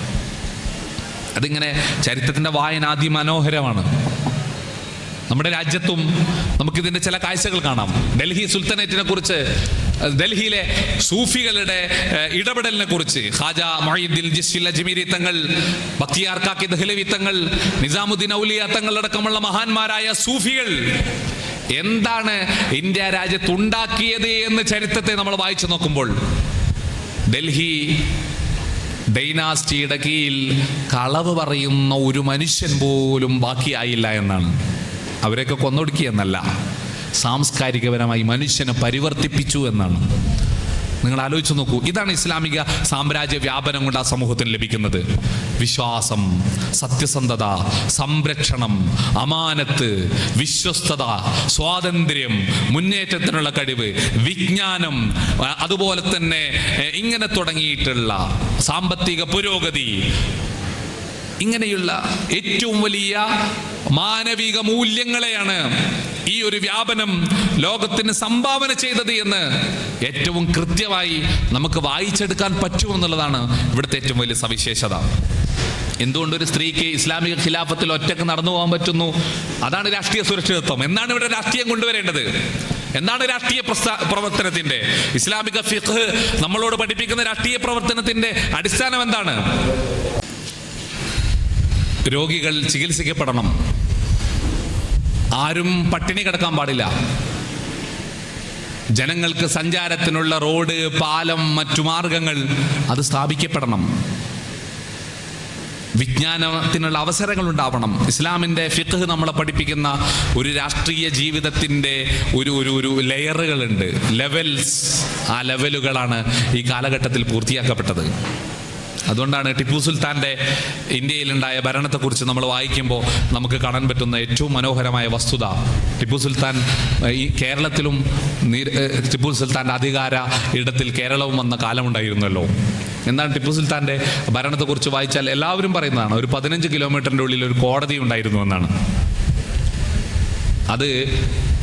അതിങ്ങനെ ചരിത്രത്തിന്റെ വായന അതിമനോഹരമാണ്. നമ്മുടെ രാജ്യത്തും നമുക്കിതിൻ്റെ ചില കാഴ്ചകൾ കാണാം. ഡൽഹി സുൽത്താനേറ്റിനെ കുറിച്ച്, ഡൽഹിയിലെ സൂഫികളുടെ ഇടപെടലിനെ കുറിച്ച് ഖാജ മുഈനുദ്ദീൻ ജിശ്രി അജ്മീരി തങ്ങൾ, ബക്തിയാർ കാക്കി ദഹ്ലവി തങ്ങൾ, നിസാമുദ്ദീൻ ഔലിയ തങ്ങൾ അടക്കമുള്ള മഹാന്മാരായ സൂഫികൾ എന്താണ് ഇന്ത്യ രാജ്യത്ത് ഉണ്ടാക്കിയത് എന്ന് ചരിത്രത്തെ നമ്മൾ വായിച്ചു നോക്കുമ്പോൾ ഡൽഹി ഡൈനാസ്റ്റിയുടെ കീഴിൽ കളവ് പറയുന്ന ഒരു മനുഷ്യൻ പോലും ബാക്കിയായില്ല എന്നാണ്. അവരെയൊക്കെ കൊന്നൊടുക്കിയെന്നല്ല, സാംസ്കാരികപരമായി മനുഷ്യനെ പരിവർത്തിപ്പിച്ചു എന്നാണ്. നിങ്ങൾ ആലോചിച്ച് നോക്കൂ. ഇതാണ് ഇസ്ലാമിക സാമ്രാജ്യ വ്യാപനം കൊണ്ട് ആ സമൂഹത്തിന് ലഭിക്കുന്നത്. വിശ്വാസം, സത്യസന്ധത, സംരക്ഷണം, അമാനത്ത്, വിശ്വസ്തത, സ്വാതന്ത്ര്യം, മുന്നേറ്റത്തിനുള്ള കഴിവ്, വിജ്ഞാനം, അതുപോലെ തന്നെ ഇങ്ങനെ തുടങ്ങിയിട്ടുള്ള സാമ്പത്തിക പുരോഗതി, ഇങ്ങനെയുള്ള ഏറ്റവും വലിയ മാനവിക മൂല്യങ്ങളെയാണ് ഈ ഒരു വ്യാപനം ലോകത്തിന് സംഭാവന ചെയ്തത് എന്ന് ഏറ്റവും കൃത്യമായി നമുക്ക് വായിച്ചെടുക്കാൻ പറ്റുമെന്നുള്ളതാണ് ഇവിടുത്തെ ഏറ്റവും വലിയ സവിശേഷത. എന്തുകൊണ്ട് ഒരു സ്ത്രീക്ക് ഇസ്ലാമിക ഖിലാഫത്തിൽ ഒറ്റക്ക് നടന്നു പോകാൻ പറ്റുന്നു? അതാണ് രാഷ്ട്രീയ സുരക്ഷിതത്വം. എന്നാണ് ഇവിടെ രാഷ്ട്രീയം കൊണ്ടുവരേണ്ടത്. എന്താണ് രാഷ്ട്രീയ പ്രവർത്തനത്തിന്റെ, ഇസ്ലാമിക ഫിഖ് നമ്മളോട് പഠിപ്പിക്കുന്ന രാഷ്ട്രീയ പ്രവർത്തനത്തിന്റെ അടിസ്ഥാനം എന്താണ്? രോഗികൾ ചികിത്സിക്കപ്പെടണം, ആരും പട്ടിണി കിടക്കാൻ പാടില്ല, ജനങ്ങൾക്ക് സഞ്ചാരത്തിനുള്ള റോഡ്, പാലം, മറ്റു മാർഗങ്ങൾ അത് സ്ഥാപിക്കപ്പെടണം, വിജ്ഞാനത്തിനുള്ള അവസരങ്ങൾ ഉണ്ടാവണം. ഇസ്ലാമിൻ്റെ ഫിഖ് നമ്മളെ പഠിപ്പിക്കുന്ന ഒരു രാഷ്ട്രീയ ജീവിതത്തിൻ്റെ ഒരു ലെയറുകളുണ്ട്, ലെവൽസ്. ആ ലെവലുകളാണ് ഈ കാലഘട്ടത്തിൽ പൂർത്തിയാക്കപ്പെട്ടത്. അതുകൊണ്ടാണ് ടിപ്പു സുൽത്താൻ്റെ ഇന്ത്യയിലുണ്ടായ ഭരണത്തെക്കുറിച്ച് നമ്മൾ വായിക്കുമ്പോൾ നമുക്ക് കാണാൻ പറ്റുന്ന ഏറ്റവും മനോഹരമായ വസ്തുത, ടിപ്പു സുൽത്താൻ ഈ കേരളത്തിലും ടിപ്പു സുൽത്താൻ്റെ അധികാര ഇടത്തിൽ കേരളവും വന്ന കാലമുണ്ടായിരുന്നല്ലോ. എന്താണ് ടിപ്പു സുൽത്താൻ്റെ ഭരണത്തെക്കുറിച്ച് വായിച്ചാൽ എല്ലാവരും പറയുന്നതാണ്, ഒരു 15 കിലോമീറ്ററിൻ്റെ ഉള്ളിൽ ഒരു കോടതി ഉണ്ടായിരുന്നു എന്നാണ്. അത്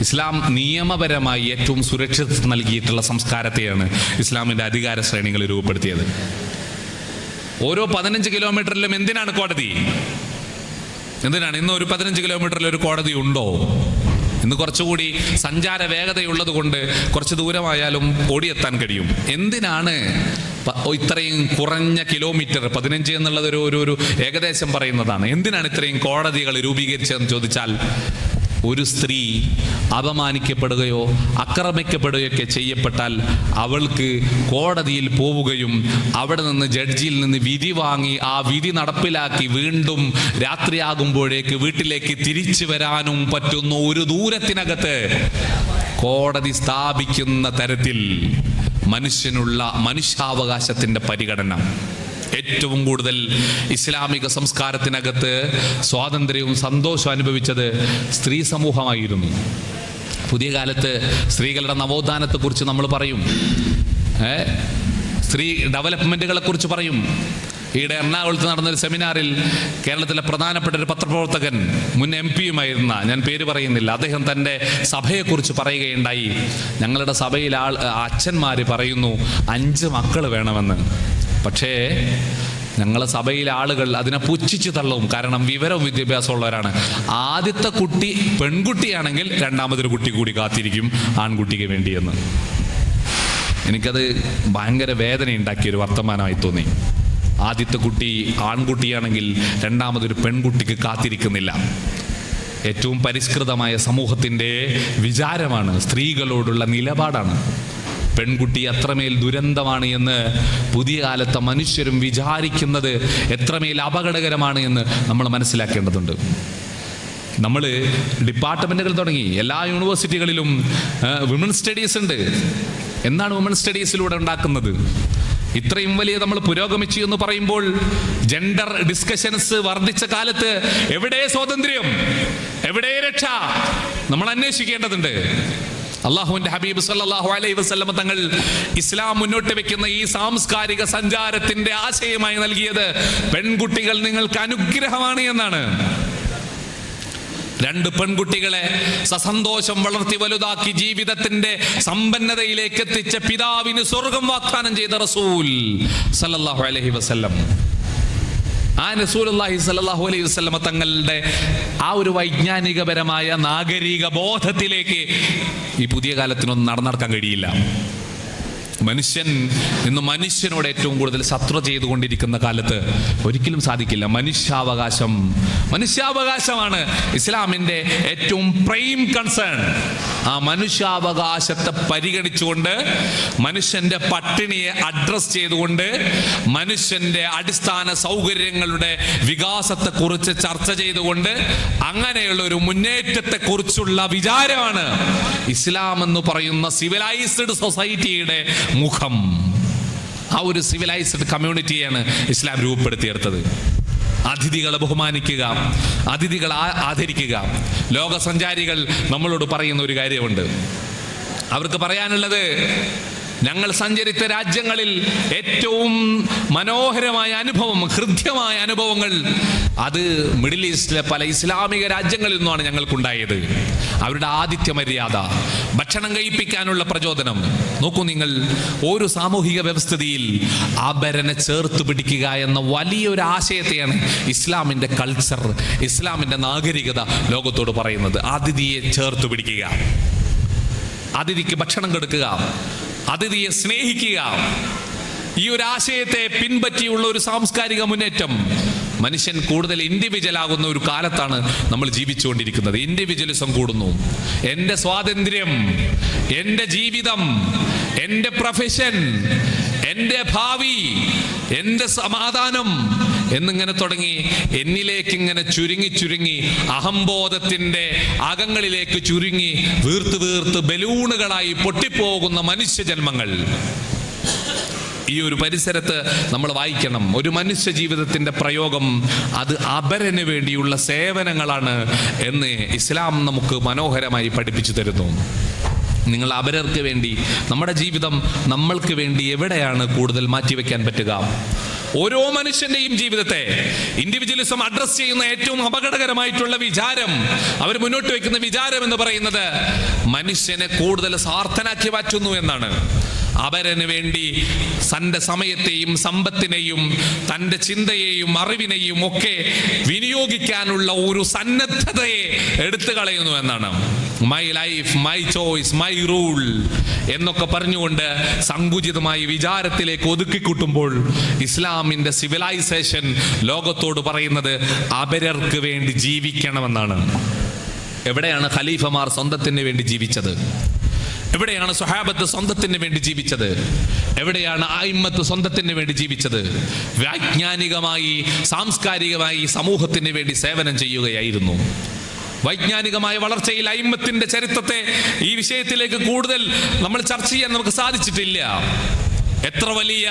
ഇസ്ലാം നിയമപരമായി ഏറ്റവും സുരക്ഷിതത്വം നൽകിയിട്ടുള്ള സംസ്കാരത്തെയാണ് ഇസ്ലാമിൻ്റെ അധികാര ശ്രേണികൾ രൂപപ്പെടുത്തിയത്. ഓരോ 15 കിലോമീറ്ററിലും എന്തിനാണ് കോടതി? എന്തിനാണ്? ഇന്ന് ഒരു 15 കിലോമീറ്ററിൽ ഒരു കോടതി ഉണ്ടോ? ഇന്ന് കുറച്ചുകൂടി സഞ്ചാര വേഗതയുള്ളത് കൊണ്ട് കുറച്ച് ദൂരമായാലും ഓടിയെത്താൻ കഴിയും. എന്തിനാണ് ഇത്രയും കുറഞ്ഞ കിലോമീറ്റർ? 15 എന്നുള്ളത് ഒരു ഏകദേശം പറയുന്നതാണ്. എന്തിനാണ് ഇത്രയും കോടതികൾ രൂപീകരിച്ചതെന്ന് ചോദിച്ചാൽ, ഒരു സ്ത്രീ അപമാനിക്കപ്പെടുകയോ ആക്രമിക്കപ്പെടുകയൊക്കെ ചെയ്യപ്പെട്ടാൽ അവൾക്ക് കോടതിയിൽ പോവുകയും അവിടെ നിന്ന് ജഡ്ജിയിൽ നിന്ന് വിധി വാങ്ങി ആ വിധി നടപ്പിലാക്കി വീണ്ടും രാത്രിയാകുമ്പോഴേക്ക് വീട്ടിലേക്ക് തിരിച്ചു വരാനും പറ്റുന്ന ഒരു ദൂരത്തിനകത്ത് കോടതി സ്ഥാപിക്കുന്ന തരത്തിൽ മനുഷ്യനുള്ള മനുഷ്യാവകാശത്തിൻ്റെ പരിഗണന. ഏറ്റവും കൂടുതൽ ഇസ്ലാമിക സംസ്കാരത്തിനകത്ത് സ്വാതന്ത്ര്യവും സന്തോഷവും അനുഭവിച്ചത് സ്ത്രീ സമൂഹമായിരുന്നു. പുതിയ കാലത്ത് സ്ത്രീകളുടെ നവോത്ഥാനത്തെക്കുറിച്ച് നമ്മൾ പറയും, സ്ത്രീ ഡെവലപ്മെൻറ്റുകളെ കുറിച്ച് പറയും. ഈയിടെ എറണാകുളത്ത് നടന്നൊരു സെമിനാറിൽ കേരളത്തിലെ പ്രധാനപ്പെട്ട ഒരു പത്രപ്രവർത്തകൻ, മുൻ MP-യുമായിരുന്ന, ഞാൻ പേര് പറയുന്നില്ല, അദ്ദേഹം തൻ്റെ സഭയെക്കുറിച്ച് പറയുകയുണ്ടായി. ഞങ്ങളുടെ സഭയിൽ അച്ഛന്മാർ പറയുന്നു 5 മക്കൾ വേണമെന്ന്. പക്ഷേ ഞങ്ങളെ സഭയിലെ ആളുകൾ അതിനെ പുച്ഛിച്ച് തള്ളും. കാരണം വിവരവും വിദ്യാഭ്യാസമുള്ളവരാണ്. ആദ്യത്തെ കുട്ടി പെൺകുട്ടിയാണെങ്കിൽ രണ്ടാമതൊരു കുട്ടി കൂടി കാത്തിരിക്കും ആൺകുട്ടിക്ക് വേണ്ടിയെന്ന്. എനിക്കത് ഭയങ്കര വേദന ഉണ്ടാക്കിയൊരു വർത്തമാനമായി തോന്നി. ആദ്യത്തെ കുട്ടി ആൺകുട്ടിയാണെങ്കിൽ രണ്ടാമതൊരു പെൺകുട്ടിക്ക് കാത്തിരിക്കുന്നില്ല. ഏറ്റവും പരിഷ്കൃതമായ സമൂഹത്തിൻ്റെ വിചാരമാണ്, സ്ത്രീകളോടുള്ള നിലപാടാണ്. പെൺകുട്ടി അത്രമേൽ ദുരന്തമാണ് എന്ന് പുതിയ കാലത്തെ മനുഷ്യരും വിചാരിക്കുന്നത് എത്രമേൽ അപകടകരമാണ് എന്ന് നമ്മൾ മനസ്സിലാക്കേണ്ടതുണ്ട്. നമ്മൾ ഡിപ്പാർട്ട്മെൻറ്റുകൾ തുടങ്ങി, എല്ലാ യൂണിവേഴ്സിറ്റികളിലും വിമൻ സ്റ്റഡീസ് ഉണ്ട്. എന്താണ് വിമൻ സ്റ്റഡീസിലൂടെ ഉണ്ടാക്കുന്നത്? ഇത്രയും വലിയ നമ്മൾ പുരോഗമിച്ചു എന്ന് പറയുമ്പോൾ ജെൻഡർ ഡിസ്കഷൻസ് വർദ്ധിച്ച കാലത്ത് എവിടെ സ്വാതന്ത്ര്യം, എവിടെ രക്ഷ? നമ്മൾ അന്വേഷിക്കേണ്ടതുണ്ട്. അള്ളാഹുവിന്റെ ഹബീബ് സല്ലല്ലാഹു അലൈഹി വസല്ലം തങ്ങൾ ഇസ്ലാം മുന്നോട്ട് വെക്കുന്ന ഈ സാംസ്കാരിക സഞ്ചാരത്തിന്റെ ആശയമായി നൽകിയത് പെൺകുട്ടികൾ നിങ്ങൾക്ക് അനുഗ്രഹമാണ് എന്നാണ്. 2 പെൺകുട്ടികളെ സസന്തോഷം വളർത്തി വലുതാക്കി ജീവിതത്തിന്റെ സമ്പന്നതയിലേക്ക് എത്തിച്ച പിതാവിന് സ്വർഗം വാഗ്ദാനം ചെയ്ത റസൂൽ സല്ലല്ലാഹു അലൈഹി വസല്ലം, ആ റസൂലുള്ളാഹി സ്വല്ലല്ലാഹു അലൈഹി വസല്ലം തങ്ങളുടെ ആ ഒരു വൈജ്ഞാനികപരമായ നാഗരിക ബോധത്തിലേക്ക് ഈ പുതിയ കാലത്തിനൊന്നും നടക്കാൻ കഴിയില്ല. മനുഷ്യൻ ഇന്ന് മനുഷ്യനോട് ഏറ്റവും കൂടുതൽ ശത്രു ചെയ്തുകൊണ്ടിരിക്കുന്ന കാലത്ത് ഒരിക്കലും സാധിക്കില്ല. മനുഷ്യാവകാശമാണ് ഇസ്ലാമിൻ്റെ ഏറ്റവും പ്രൈം കൺസേൺ. ആ മനുഷ്യാവകാശത്തെ പരിഗണിച്ചുകൊണ്ട്, മനുഷ്യന്റെ പട്ടിണിയെ അഡ്രസ് ചെയ്തുകൊണ്ട്, മനുഷ്യന്റെ അടിസ്ഥാന സൗകര്യങ്ങളുടെ വികാസത്തെക്കുറിച്ച് ചർച്ച ചെയ്തുകൊണ്ട്, അങ്ങനെയുള്ള ഒരു മുന്നേറ്റത്തെക്കുറിച്ചുള്ള വിചാരമാണ് ഇസ്ലാം എന്ന് പറയുന്ന സിവിലൈസ്ഡ് സൊസൈറ്റിയുടെ മുഖം. ആ ഒരു സിവിലൈസ്ഡ് കമ്മ്യൂണിറ്റിയാണ് ഇസ്ലാം രൂപപ്പെടുത്തിയെടുത്തത്. അതിഥികളെ ബഹുമാനിക്കുക, അതിഥികളെ ആദരിക്കുക. ലോകസഞ്ചാരികൾ നമ്മളോട് പറയുന്ന ഒരു കാര്യമുണ്ട്. അവർക്ക് പറയാനുള്ളത്, ഞങ്ങൾ സഞ്ചരിച്ച രാജ്യങ്ങളിൽ ഏറ്റവും മനോഹരമായ അനുഭവം, ഹൃദ്യമായ അനുഭവങ്ങൾ അത് മിഡിൽ ഈസ്റ്റിലെ പല ഇസ്ലാമിക രാജ്യങ്ങളിൽ നിന്നാണ് ഞങ്ങൾക്കുണ്ടായത്. അവരുടെ ആതിഥ്യ മര്യാദ, ഭക്ഷണം കഴിപ്പിക്കാനുള്ള പ്രചോദനം. നോക്കൂ നിങ്ങൾ, ഒരു സാമൂഹിക വ്യവസ്ഥിതിയിൽ ആഭരണ ചേർത്ത് പിടിക്കുക എന്ന വലിയൊരു ആശയത്തെയാണ് ഇസ്ലാമിൻ്റെ കൾച്ചർ, ഇസ്ലാമിൻ്റെ നാഗരികത ലോകത്തോട് പറയുന്നത്. അതിഥിയെ ചേർത്ത് പിടിക്കുക. അതിഥിക്ക് ഭക്ഷണം കൊടുക്കുക, അതിഥിയെ സ്നേഹിക്കുക, ഈ ഒരു ആശയത്തെ പിൻപറ്റിയുള്ള ഒരു സാംസ്കാരിക മുന്നേറ്റം. മനുഷ്യൻ കൂടുതൽ ഇൻഡിവിജ്വൽ ആകുന്ന ഒരു കാലത്താണ് നമ്മൾ ജീവിച്ചുകൊണ്ടിരിക്കുന്നത്. ഇൻഡിവിജ്വലിസം കൂടുന്നു. എൻ്റെ സ്വാതന്ത്ര്യം, എൻ്റെ ജീവിതം, എൻ്റെ പ്രൊഫഷൻ, എൻ്റെ ഭാവി, എൻ്റെ സമാധാനം എന്നിങ്ങനെ തുടങ്ങി എന്നിലേക്ക് ഇങ്ങനെ ചുരുങ്ങി അഹംബോധത്തിന്റെ അകങ്ങളിലേക്ക് ചുരുങ്ങി വീർത്ത് ബലൂണുകളായി പൊട്ടിപ്പോകുന്ന മനുഷ്യജന്മങ്ങൾ ഈ ഒരു പരിസരത്ത് നമ്മൾ വായിക്കണം. ഒരു മനുഷ്യ ജീവിതത്തിന്റെ പ്രയോഗം അത് അപരന് വേണ്ടിയുള്ള സേവനങ്ങളാണ് എന്ന് ഇസ്ലാം നമുക്ക് മനോഹരമായി പഠിപ്പിച്ചു തരുന്നു. നിങ്ങൾ അപരർക്ക് വേണ്ടി, നമ്മുടെ ജീവിതം നമ്മൾക്ക് വേണ്ടി എവിടെയാണ് കൂടുതൽ മാറ്റിവെക്കാൻ പറ്റുക? ഓരോ മനുഷ്യന്റെയും ജീവിതത്തെ ഇൻഡിവിജ്വലിസം അഡ്രസ് ചെയ്യുന്ന ഏറ്റവും അപകടകരമായിട്ടുള്ള വിചാരം, അവർ മുന്നോട്ട് വെക്കുന്ന വിചാരം എന്ന് പറയുന്നത് മനുഷ്യനെ കൂടുതൽ സ്വാർത്ഥനാക്കി മാറ്റുന്നു എന്നാണ്. അപരന് വേണ്ടി തൻ്റെ സമയത്തെയും സമ്പത്തിനെയും തൻ്റെ ചിന്തയെയും അറിവിനെയും ഒക്കെ വിനിയോഗിക്കാനുള്ള ഒരു സന്നദ്ധതയെ എടുത്തു കളയുന്നു എന്നാണ്. My life, my choice, my rule എന്നൊക്കെ പറഞ്ഞുകൊണ്ട് സങ്കുചിതമായ വിചാരത്തിലേക്ക് ഒതുക്കിക്കൂട്ടുമ്പോൾ ഇസ്ലാമിന്റെ സിവിലൈസേഷൻ ലോകത്തോട് പറയുന്നത് അപരർക്ക് വേണ്ടി ജീവിക്കണമെന്നാണ്. എവിടെയാണ് ഖലീഫമാർ സ്വന്തത്തിന് വേണ്ടി ജീവിച്ചത്? എവിടെയാണ് സ്വഹാബത്ത് സ്വന്തത്തിന് വേണ്ടി ജീവിച്ചത്? എവിടെയാണ് അയിമ്മത്ത് സ്വന്തത്തിന് വേണ്ടി ജീവിച്ചത്? വൈജ്ഞാനികമായി, സാംസ്കാരികമായി സമൂഹത്തിന് വേണ്ടി സേവനം ചെയ്യുകയായിരുന്നു. വൈജ്ഞാനികമായ വളർച്ചയിൽ അയിമ്മത്തിന്റെ ചരിത്രത്തെ ഈ വിഷയത്തിലേക്ക് കൂടുതൽ നമ്മൾ ചർച്ച ചെയ്യാൻ നമുക്ക് സാധിച്ചിട്ടില്ല. എത്ര വലിയ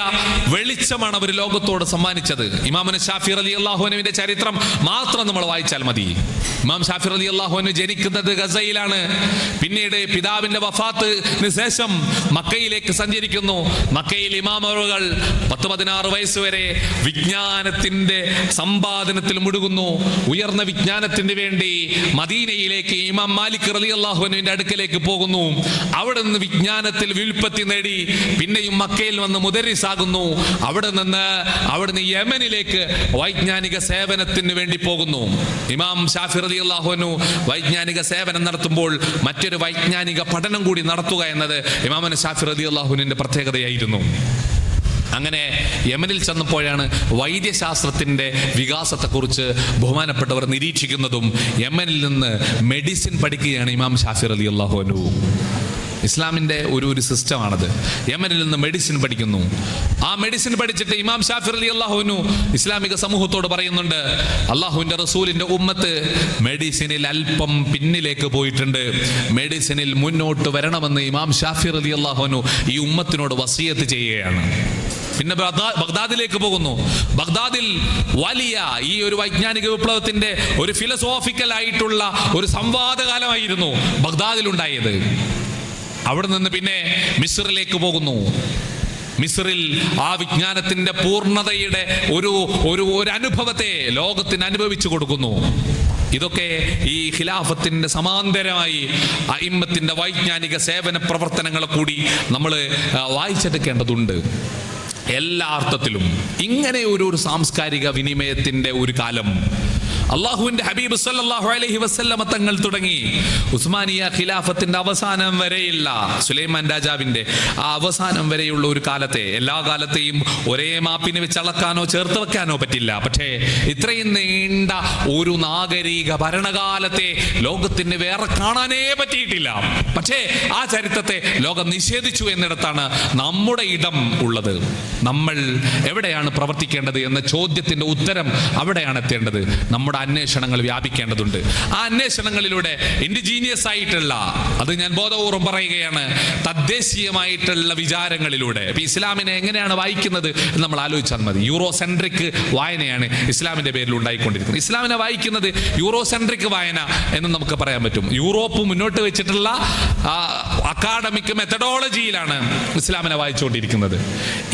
വെളിച്ചമാണ് അവർ ലോകത്തോട് സമ്മാനിച്ചത്. ഇമാമുന ഷാഫി റളിയല്ലാഹു അൻഹുവിന്റെ ചരിത്രം മാത്രം നമ്മൾ വായിച്ചാൽ മതി. ഇമാം ഷാഫി റളിയല്ലാഹു അൻഹു ജനിക്കുന്നത് ഗസയിലാണ്. പിന്നീട് പിതാവിന്റെ വഫാത്തിന് ശേഷം മക്കയിലേക്ക് സഞ്ചരിക്കുന്നു. മക്കയിൽ ഇമാമുകൾ 10-16 വയസ്സ് വരെ വിജ്ഞാനത്തിന്റെ സമ്പാദനത്തിൽ മുഴുകുന്നു. ഉയർന്ന വിജ്ഞാനത്തിന് വേണ്ടി മദീനയിലേക്ക് ഇമാം മാലിക് റളിയല്ലാഹു അൻഹുവിന്റെ അടുക്കലേക്ക് പോകുന്നു. അവിടെ നിന്ന് വിജ്ഞാനത്തിൽ വ്യുൽപ്പത്തി നേടി പിന്നെയും മക്കയിൽ വന്ന് മുദരിസാകുന്നു. അവിടുന്ന് യമനിലേക്ക് വൈജ്ഞാനിക സേവനത്തിന് വേണ്ടി പോകുന്നു. ഇമാം ഷാഫി റളിയല്ലാഹു അൻഹു വൈജ്ഞാനിക സേവനം നടത്തുമ്പോൾ മറ്റൊരു വൈജ്ഞാനിക പഠനം കൂടി നടത്തുക എന്നത് ഇമാമുന ഷാഫി റളിയല്ലാഹു അൻഹുവിന്റെ പ്രത്യേകതയായിരുന്നു. അങ്ങനെ യമനിൽ ചെന്നപ്പോഴാണ് വൈദ്യശാസ്ത്രത്തിന്റെ വികാസത്തെക്കുറിച്ച് ബഹുമാനപ്പെട്ടവർ നിരീക്ഷിക്കുന്നതും യമനിൽ നിന്ന് മെഡിസിൻ പഠിക്കുകയാണ് ഇമാം ഷാഫി റളിയല്ലാഹു അൻഹു. ഇസ്ലാമിന്റെ ഒരു സിസ്റ്റമാണത്. യമനിൽ നിന്ന് മെഡിസിൻ പഠിക്കുന്നു. ആ മെഡിസിൻ പഠിച്ചിട്ട് ഇമാം ഷാഫി റളിയല്ലാഹു അൻഹു ഇസ്ലാമിക സമൂഹത്തോട് പറയുന്നുണ്ട്, അള്ളാഹുവിന്റെ റസൂലിന്റെ ഉമ്മത്ത് മെഡിസിനിൽ അല്പം പിന്നിലേക്ക് പോയിട്ടുണ്ട്, മെഡിസിനിൽ മുന്നോട്ട് വരണമെന്ന് ഇമാം ഷാഫി റളിയല്ലാഹു അൻഹു ഈ ഉമ്മത്തിനോട് വസിയത്ത് ചെയ്യുകയാണ്. പിന്നെ ബഗ്ദാദിലേക്ക് പോകുന്നു. ബഗ്ദാദിൽ വലിയ ഈ ഒരു വൈജ്ഞാനിക വിപ്ലവത്തിന്റെ ഒരു ഫിലോസോഫിക്കൽ ആയിട്ടുള്ള ഒരു സംവാദകാലമായിരുന്നു ബഗ്ദാദിൽ ഉണ്ടായത്. അവിടെ നിന്ന് പിന്നെ മിസ്റിലേക്ക് പോകുന്നു. മിസ്റിൽ ആ വിജ്ഞാനത്തിന്റെ പൂർണ്ണതയുടെ ഒരു അനുഭവത്തെ ലോകത്തിന് അനുഭവിച്ചു കൊടുക്കുന്നു. ഇതൊക്കെ ഈ ഖിലാഫത്തിന്റെ സമാന്തരമായി അയിമ്മത്തിന്റെ വൈജ്ഞാനിക സേവന പ്രവർത്തനങ്ങളെ കൂടി നമ്മൾ വായിച്ചെടുക്കേണ്ടതുണ്ട്. എല്ലാ അർത്ഥത്തിലും ഇങ്ങനെ ഒരു സാംസ്കാരിക വിനിമയത്തിന്റെ ഒരു കാലം അള്ളാഹുവിന്റെ ഹബീബ് സല്ലല്ലാഹു അലൈഹി വസല്ലമ തങ്ങൾ തുടങ്ങി ഉസ്മാനിയ ഖിലാഫത്തിന്റെ അവസാനം വരെയുള്ള സുലൈമാൻ രാജാവിന്റെ ആ അവസാനം വരെയുള്ള ഒരു കാലത്തെ, എല്ലാ കാലത്തെയും ഒരേ മാപ്പിന് വെച്ച് അളക്കാനോ ചേർത്ത് വെക്കാനോ പറ്റില്ല. പക്ഷേ ഇത്രയും നീണ്ട ഒരു നാഗരിക ഭരണകാലത്തെ ലോകത്തിന് വേറെ കാണാനേ പറ്റിയിട്ടില്ല. പക്ഷേ ആ ചരിത്രത്തെ ലോകം നിഷേധിച്ചു എന്നിടത്താണ് നമ്മുടെ ഇടം ഉള്ളത്. നമ്മൾ എവിടെയാണ് പ്രവർത്തിക്കേണ്ടത് എന്ന ചോദ്യത്തിന്റെ ഉത്തരം അവിടെയാണ് എത്തേണ്ടത്. നമ്മുടെ അന്വേഷണങ്ങൾ വ്യാപിക്കേണ്ടതുണ്ട്. ആ അന്വേഷണങ്ങളിലൂടെ ഇൻഡിജീനിയസ് ആയിട്ടുള്ള, അത് ഞാൻ ബോധപൂർവം പറയുകയാണ്, തദ്ദേശീയമായിട്ടുള്ള വിചാരങ്ങളിലൂടെ ഇസ്ലാമിനെ എങ്ങനെയാണ് വായിക്കുന്നത് എന്ന് നമ്മൾ ആലോചിച്ചാൽ മതി. യൂറോസെൻട്രിക് വായനയാണ് ഇസ്ലാമിന്റെ പേരിൽ ഉണ്ടായിക്കൊണ്ടിരിക്കുന്നത്. ഇസ്ലാമിനെ വായിക്കുന്നത് യൂറോസെൻട്രിക് വായന എന്ന് നമുക്ക് പറയാൻ പറ്റും. യൂറോപ്പ് മുന്നോട്ട് വെച്ചിട്ടുള്ള അക്കാഡമിക് മെത്തഡോളജിയിലാണ് ഇസ്ലാമിനെ വായിച്ചുകൊണ്ടിരിക്കുന്നത്.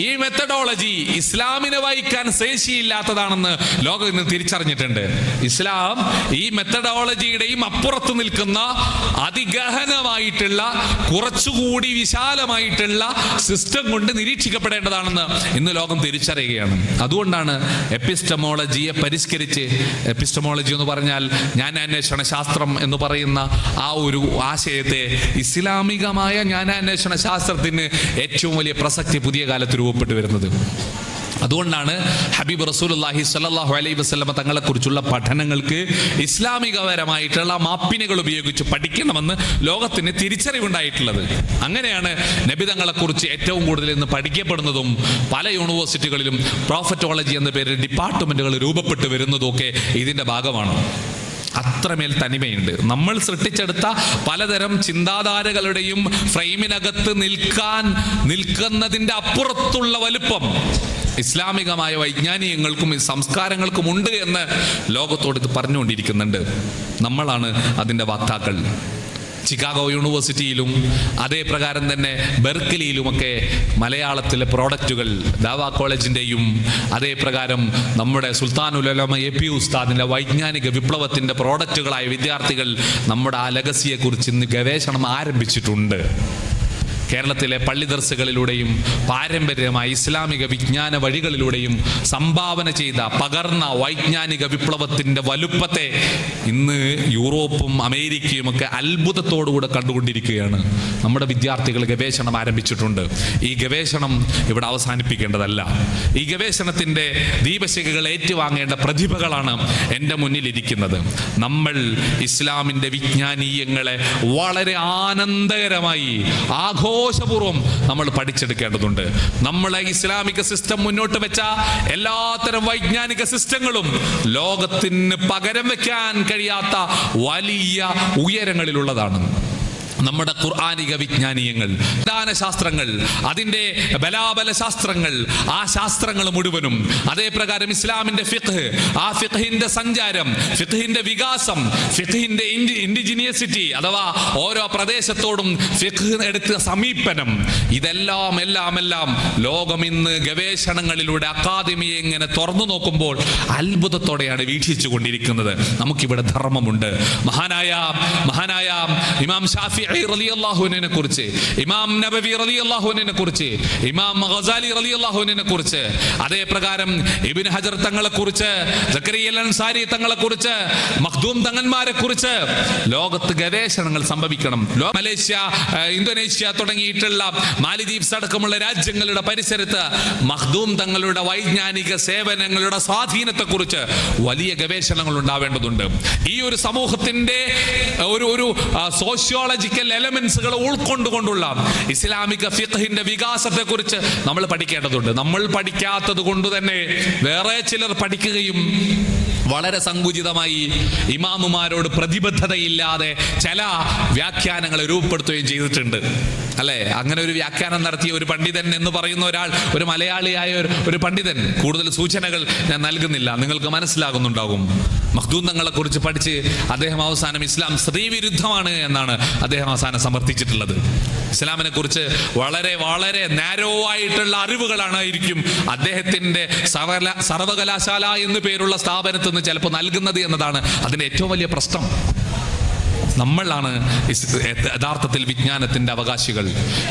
ഈ മെത്തഡോളജി ഇസ്ലാമിനെ വായിക്കാൻ ശേഷിയില്ലാത്തതാണെന്ന് ലോകം ഇന്ന് തിരിച്ചറിഞ്ഞിട്ടുണ്ട്. ഇസ്ലാം ഈ മെത്തഡോളജിയുടെയും അപ്പുറത്ത് നിൽക്കുന്ന അതിഗഹനമായിട്ടുള്ള, കുറച്ചുകൂടി വിശാലമായിട്ടുള്ള സിസ്റ്റം കൊണ്ട് നിരീക്ഷിക്കപ്പെടേണ്ടതാണെന്ന് ഇന്ന് ലോകം തിരിച്ചറിയുകയാണ്. അതുകൊണ്ടാണ് എപ്പിസ്റ്റമോളജിയെ പരിഷ്കരിച്ച്, എപ്പിസ്റ്റമോളജി എന്ന് പറഞ്ഞാൽ ജ്ഞാനാന്വേഷണ ശാസ്ത്രം എന്ന് പറയുന്ന ആ ഒരു ആശയത്തെ ഇസ്ലാമിക ഇസ്ലാമികമായ ജ്ഞാനാന്വേഷണ ശാസ്ത്രത്തിന് ഏറ്റവും വലിയ പ്രസക്തി പുതിയ കാലത്ത് രൂപപ്പെട്ടു വരുന്നത്. അതുകൊണ്ടാണ് ഹബീബ് റസൂലുള്ളാഹി സ്വല്ലല്ലാഹു അലൈഹി വസല്ലമ തങ്ങളെക്കുറിച്ചുള്ള പഠനങ്ങൾക്ക് ഇസ്ലാമികപരമായിട്ടുള്ള മാപ്പിനുകൾ ഉപയോഗിച്ച് പഠിക്കണമെന്ന് ലോകത്തിന് തിരിച്ചറിവുണ്ടായിട്ടുള്ളത്. അങ്ങനെയാണ് നബി തങ്ങളെക്കുറിച്ച് ഏറ്റവും കൂടുതൽ ഇന്ന് പഠിക്കപ്പെടുന്നതും പല യൂണിവേഴ്സിറ്റികളിലും പ്രോഫറ്റോളജി എന്ന പേരിൽ ഡിപ്പാർട്ട്മെന്റുകൾ രൂപപ്പെട്ടു വരുന്നതും ഒക്കെ ഇതിന്റെ ഭാഗമാണ്. അത്രമേൽ തനിമയുണ്ട്. നമ്മൾ സൃഷ്ടിച്ചെടുത്ത പലതരം ചിന്താധാരകളുടെയും ഫ്രെയിമിനകത്ത് നിൽക്കുന്നതിൻ്റെ അപ്പുറത്തുള്ള വലുപ്പം ഇസ്ലാമികമായ വൈജ്ഞാനികങ്ങൾക്കും സംസ്കാരങ്ങൾക്കും ഉണ്ട് എന്ന് ലോകത്തോട് ഇത് പറഞ്ഞുകൊണ്ടിരിക്കുന്നുണ്ട്. നമ്മളാണ് അതിൻ്റെ വക്താക്കൾ. ചിക്കാഗോ യൂണിവേഴ്സിറ്റിയിലും അതേ പ്രകാരം തന്നെ ബെർക്കലിയിലുമൊക്കെ മലയാളത്തിലെ പ്രോഡക്റ്റുകൾ ദാവാ കോളേജിൻ്റെയും അതേ പ്രകാരം നമ്മുടെ സുൽത്താനുൽ ഉലമ AP ഉസ്താദിൻ്റെ വൈജ്ഞാനിക വിപ്ലവത്തിൻ്റെ പ്രോഡക്റ്റുകളായ വിദ്യാർത്ഥികൾ നമ്മുടെ ആ ലെഗസിയെക്കുറിച്ച് ഇന്ന് ഗവേഷണം ആരംഭിച്ചിട്ടുണ്ട്. കേരളത്തിലെ പള്ളി ദർസുകളിലൂടെയും പാരമ്പര്യമായ ഇസ്ലാമിക വിജ്ഞാന വഴികളിലൂടെയും സംഭാവന ചെയ്ത പകർന്ന വൈജ്ഞാനിക വിപ്ലവത്തിൻ്റെ വലുപ്പത്തെ ഇന്ന് യൂറോപ്പും അമേരിക്കയും ഒക്കെ അത്ഭുതത്തോടുകൂടെ കണ്ടുകൊണ്ടിരിക്കുകയാണ്. നമ്മുടെ വിദ്യാർത്ഥികൾ ഗവേഷണം ആരംഭിച്ചിട്ടുണ്ട്. ഈ ഗവേഷണം ഇവിടെ അവസാനിപ്പിക്കേണ്ടതല്ല. ഈ ഗവേഷണത്തിൻ്റെ ദീപശിഖകൾ ഏറ്റുവാങ്ങേണ്ട പ്രതിഭകളാണ് എൻ്റെ മുന്നിലിരിക്കുന്നത്. നമ്മൾ ഇസ്ലാമിൻ്റെ വിജ്ഞാനീയങ്ങളെ വളരെ ആനന്ദകരമായി ആഘോഷപൂർവ്വം നമ്മൾ പഠിച്ചെടുക്കേണ്ടതുണ്ട്. നമ്മളെ ഇസ്ലാമിക സിസ്റ്റം മുന്നോട്ട് വെച്ച എല്ലാത്തരം വൈജ്ഞാനിക സിസ്റ്റങ്ങളും ലോകത്തിന് പകരം വെക്കാൻ കഴിയാത്ത വലിയ ഉയരങ്ങളിലുള്ളതാണ്. നമ്മുടെ ഖുർആനിക വിജ്ഞാനീയങ്ങൾ, ശാസ്ത്രങ്ങൾ, അതിൻ്റെ ബലാബല ശാസ്ത്രങ്ങൾ, ആ ശാസ്ത്രങ്ങൾ മുഴുവനും അതേ പ്രകാരം ഇസ്ലാമിൻ്റെ ഫിഖ്, ആ ഫിഖിൻ്റെ സഞ്ചാരം, ഫിഖിൻ്റെ വികാസം, ഫിഖിൻ്റെ ഇൻഡിജിനിയസിറ്റി അഥവാ ഓരോ പ്രദേശത്തോടും ഫിഖ് എടുത്ത സമീപനം, ഇതെല്ലാം എല്ലാം ലോകം ഇന്ന് ഗവേഷണങ്ങളിലൂടെ അക്കാദമിയെ ഇങ്ങനെ തുറന്നു നോക്കുമ്പോൾ അത്ഭുതത്തോടെയാണ് വീക്ഷിച്ചു കൊണ്ടിരിക്കുന്നത്. നമുക്കിവിടെ ധർമ്മമുണ്ട്. മഹാനായ ഇമാം ഷാഫി റളിയല്ലാഹുവിനെ കുറിച്ച്, ഇമാം നബവി റളിയല്ലാഹുവിനെ കുറിച്ച്, ഇമാം ഗസാലി റളിയല്ലാഹുവിനെ കുറിച്ച്, അതേ പ്രകാരം ഇബ്നു ഹജർ തങ്ങളെ കുറിച്ച്, സക്കരിയ അൻസാരി തങ്ങളെ കുറിച്ച്, മഖ്ദൂം തങ്ങന്മാരെ കുറിച്ച് ലോകത്ത് ഗവേഷണങ്ങൾ സംഭവിക്കണം. മലേഷ്യ, ഇന്തോനേഷ്യ തുടങ്ങിയിട്ടുള്ള മാലിദ്വീപ്സ് അടക്കമുള്ള രാജ്യങ്ങളുടെ പരിസരത്ത് മഖ്ദൂം തങ്ങളുടെ വൈജ്ഞാനിക സേവനങ്ങളുടെ സ്വാധീനത്തെക്കുറിച്ച് വലിയ ഗവേഷണങ്ങൾ ഉണ്ടാവേണ്ടതുണ്ട്. ഈ ഒരു സമൂഹത്തിന്റെ ഒരു സോഷ്യോളജിക്കൽ എലമെന്റ്സുകൾ ഉൾക്കൊണ്ടുകൊണ്ടുള്ള ഇസ്ലാമിക ഫിഖ്ഹിന്റെ വികാസത്തെ കുറിച്ച് നമ്മൾ പഠിക്കേണ്ടതുണ്ട്. നമ്മൾ പഠിക്കാത്തത് കൊണ്ട് തന്നെ വേറെ ചിലർ പഠിക്കുകയും വളരെ സങ്കുചിതമായി ഇമാമുമാരോട് പ്രതിബദ്ധതയില്ലാതെ ചില വ്യാഖ്യാനങ്ങൾ രൂപപ്പെടുത്തുകയും ചെയ്തിട്ടുണ്ട്, അല്ലെ? അങ്ങനെ ഒരു വ്യാഖ്യാനം നടത്തിയ ഒരു പണ്ഡിതൻ എന്ന് പറയുന്ന ഒരാൾ, ഒരു മലയാളിയായ ഒരു പണ്ഡിതൻ, കൂടുതൽ സൂചനകൾ ഞാൻ നൽകുന്നില്ല, നിങ്ങൾക്ക് മനസ്സിലാകുന്നുണ്ടാകും. മഖ്ദൂം തങ്ങളെ കുറിച്ച് പഠിച്ച് അദ്ദേഹം അവസാനം ഇസ്ലാം സ്ത്രീവിരുദ്ധമാണ് എന്നാണ് അദ്ദേഹം അവസാനം സമർത്ഥിച്ചിട്ടുള്ളത്. ഇസ്ലാമിനെ കുറിച്ച് വളരെ വളരെ നാരോ ആയിട്ടുള്ള അറിവുകളായിരിക്കും അദ്ദേഹത്തിന്റെ സർവകലാശാല എന്ന് പേരുള്ള സ്ഥാപനത്തിൽ നിന്ന് ചിലപ്പോൾ നൽകുന്നത് എന്നതാണ് അതിന്റെ ഏറ്റവും വലിയ പ്രശ്നം. നമ്മളാണ് യഥാർത്ഥത്തിൽ വിജ്ഞാനത്തിന്റെ അവകാശികൾ.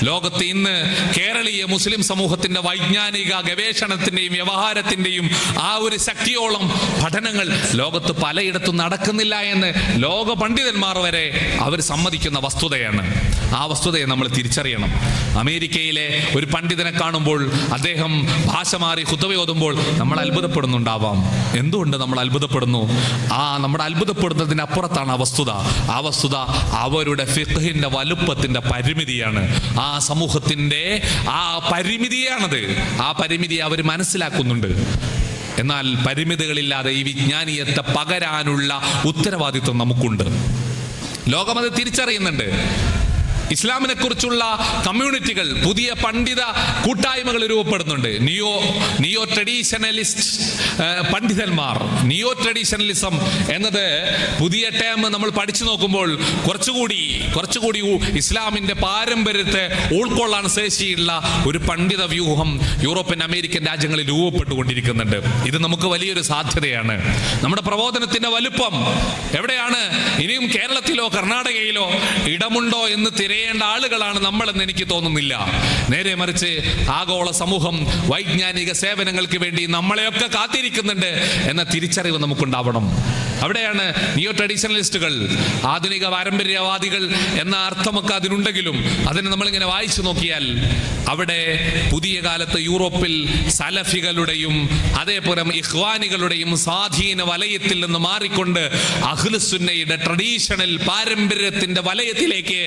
ലോകത്ത് ഇന്ന് കേരളീയ മുസ്ലിം സമൂഹത്തിന്റെ വൈജ്ഞാനിക ഗവേഷണത്തിന്റെയും വ്യവഹാരത്തിന്റെയും ആ ഒരു ശക്തിയോളം പഠനങ്ങൾ ലോകത്ത് പലയിടത്തും നടക്കുന്നില്ല എന്ന് ലോക പണ്ഡിതന്മാർ വരെ അവർ സമ്മതിക്കുന്ന വസ്തുതയാണ്. ആ വസ്തുതയെ നമ്മൾ തിരിച്ചറിയണം. അമേരിക്കയിലെ ഒരു പണ്ഡിതനെ കാണുമ്പോൾ അദ്ദേഹം ഭാഷ മാറി ഖുത്ബ ഓതുമ്പോൾ നമ്മൾ അത്ഭുതപ്പെടുന്നുണ്ടാവാം. എന്തുകൊണ്ട് നമ്മൾ അത്ഭുതപ്പെടുന്നു? നമ്മുടെ അത്ഭുതപ്പെടുന്നതിന് അപ്പുറത്താണ് ആ വസ്തുത. ആ വസ്തുത അവരുടെ ഫിഖ്ഹിന്റെ വലുപ്പത്തിന്റെ പരിമിതിയാണ്. ആ സമൂഹത്തിന്റെ ആ പരിമിതിയാണത്. ആ പരിമിതി അവർ മനസ്സിലാക്കുന്നുണ്ട്. എന്നാൽ പരിമിതികളില്ലാതെ ഈ വിജ്ഞാനീയത്തെ പകരാനുള്ള ഉത്തരവാദിത്വം നമുക്കുണ്ട്. ലോകമത് തിരിച്ചറിയുന്നുണ്ട്. ഇസ്ലാമിനെ കുറിച്ചുള്ള കമ്മ്യൂണിറ്റികൾ, പുതിയ പണ്ഡിത കൂട്ടായ്മകൾ രൂപപ്പെടുന്നുണ്ട്. നിയോ ട്രഡീഷണലിസ്റ്റ് പണ്ഡിതന്മാർ. നിയോ ട്രഡീഷണലിസം എന്നത് പുതിയ ടേം നമ്മൾ പഠിച്ചു നോക്കുമ്പോൾ കുറച്ചുകൂടി ഇസ്ലാമിന്റെ പാരമ്പര്യത്തെ ഉൾക്കൊള്ളാൻ ശേഷിയുള്ള ഒരു പണ്ഡിത വ്യൂഹം യൂറോപ്യൻ അമേരിക്കൻ രാജ്യങ്ങളിൽ രൂപപ്പെട്ടുകൊണ്ടിരിക്കുന്നുണ്ട്. ഇത് നമുക്ക് വലിയൊരു സാധ്യതയാണ്. നമ്മുടെ പ്രബോധനത്തിന്റെ വലുപ്പം എവിടെയാണ്? ഇനിയും കേരളത്തിലോ കർണാടകയിലോ ഇടമുണ്ടോ എന്ന് തിരയേണ്ട ആളുകളാണ് നമ്മളെന്ന് എനിക്ക് തോന്നുന്നില്ല. നേരെ മറിച്ച് ആഗോള സമൂഹം വൈജ്ഞാനിക സേവനങ്ങൾക്ക് വേണ്ടി നമ്മളെയൊക്കെ കാത്തിരിക്കുന്നുണ്ട് എന്ന തിരിച്ചറിവ് നമുക്കുണ്ടാവണം. അവിടെയാണ് നിയോ ട്രഡീഷണലിസ്റ്റുകൾ, ആധുനിക പാരമ്പര്യവാദികൾ എന്ന അർത്ഥമൊക്കെ അതിനുണ്ടെങ്കിലും അതിനെ നമ്മളിങ്ങനെ വായിച്ചു നോക്കിയാൽ അവിടെ പുതിയ കാലത്ത് യൂറോപ്പിൽ സലഫികളുടെയും അതേപോലെ ഇഖ്വാനികളുടെയും സ്വാധീന വലയത്തിൽ നിന്ന് മാറിക്കൊണ്ട് അഹ്ലുസുന്നയുടെ ട്രഡീഷണൽ പാരമ്പര്യത്തിന്റെ വലയത്തിലേക്ക്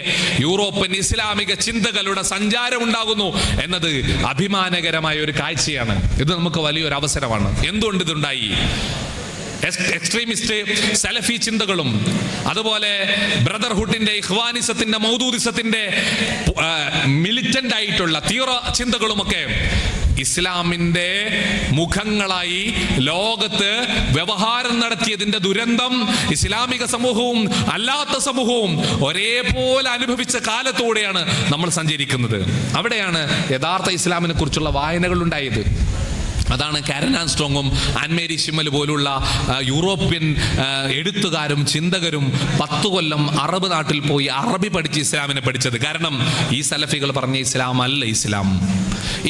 യൂറോപ്യൻ ഇസ്ലാമിക ചിന്തകളുടെ സഞ്ചാരം ഉണ്ടാകുന്നു എന്നത് അഭിമാനകരമായ ഒരു കാഴ്ചയാണ്. ഇത് നമുക്ക് വലിയൊരു അവസരമാണ്. എന്തുകൊണ്ട് ഇതുണ്ടായി? എക്സ്ട്രീമിസ്റ്റ് സലഫി ചിന്തകളും അതുപോലെ ബ്രദർഹുഡിന്റെ ഇഖ്വാനിസത്തിന്റെ മൗദൂദിസത്തിന്റെ മിലിറ്റന്റ് ആയിട്ടുള്ള തീവ്ര ചിന്തകളുമൊക്കെ ഇസ്ലാമിന്റെ മുഖങ്ങളായി ലോകത്ത് വ്യവഹാരം നടത്തിയതിന്റെ ദുരന്തം ഇസ്ലാമിക സമൂഹവും അല്ലാത്ത സമൂഹവും ഒരേപോലെ അനുഭവിച്ച കാലത്തോടെയാണ് നമ്മൾ സഞ്ചരിക്കുന്നത്. അവിടെയാണ് യഥാർത്ഥ ഇസ്ലാമിനെ കുറിച്ചുള്ള വായനകൾ ഉണ്ടായത്. അതാണ് കാരൻ ആൻസ്ട്രോങ്ങും ആൻമേരി ഷിമ്മൽ പോലുള്ള യൂറോപ്യൻ എഴുത്തുകാരും ചിന്തകരും 10 കൊല്ലം അറബ് നാട്ടിൽ പോയി അറബി പഠിച്ച് ഇസ്ലാമിനെ പഠിച്ചത്. കാരണം ഈ സലഫികൾ പറഞ്ഞ ഇസ്ലാം അല്ല ഇസ്ലാം,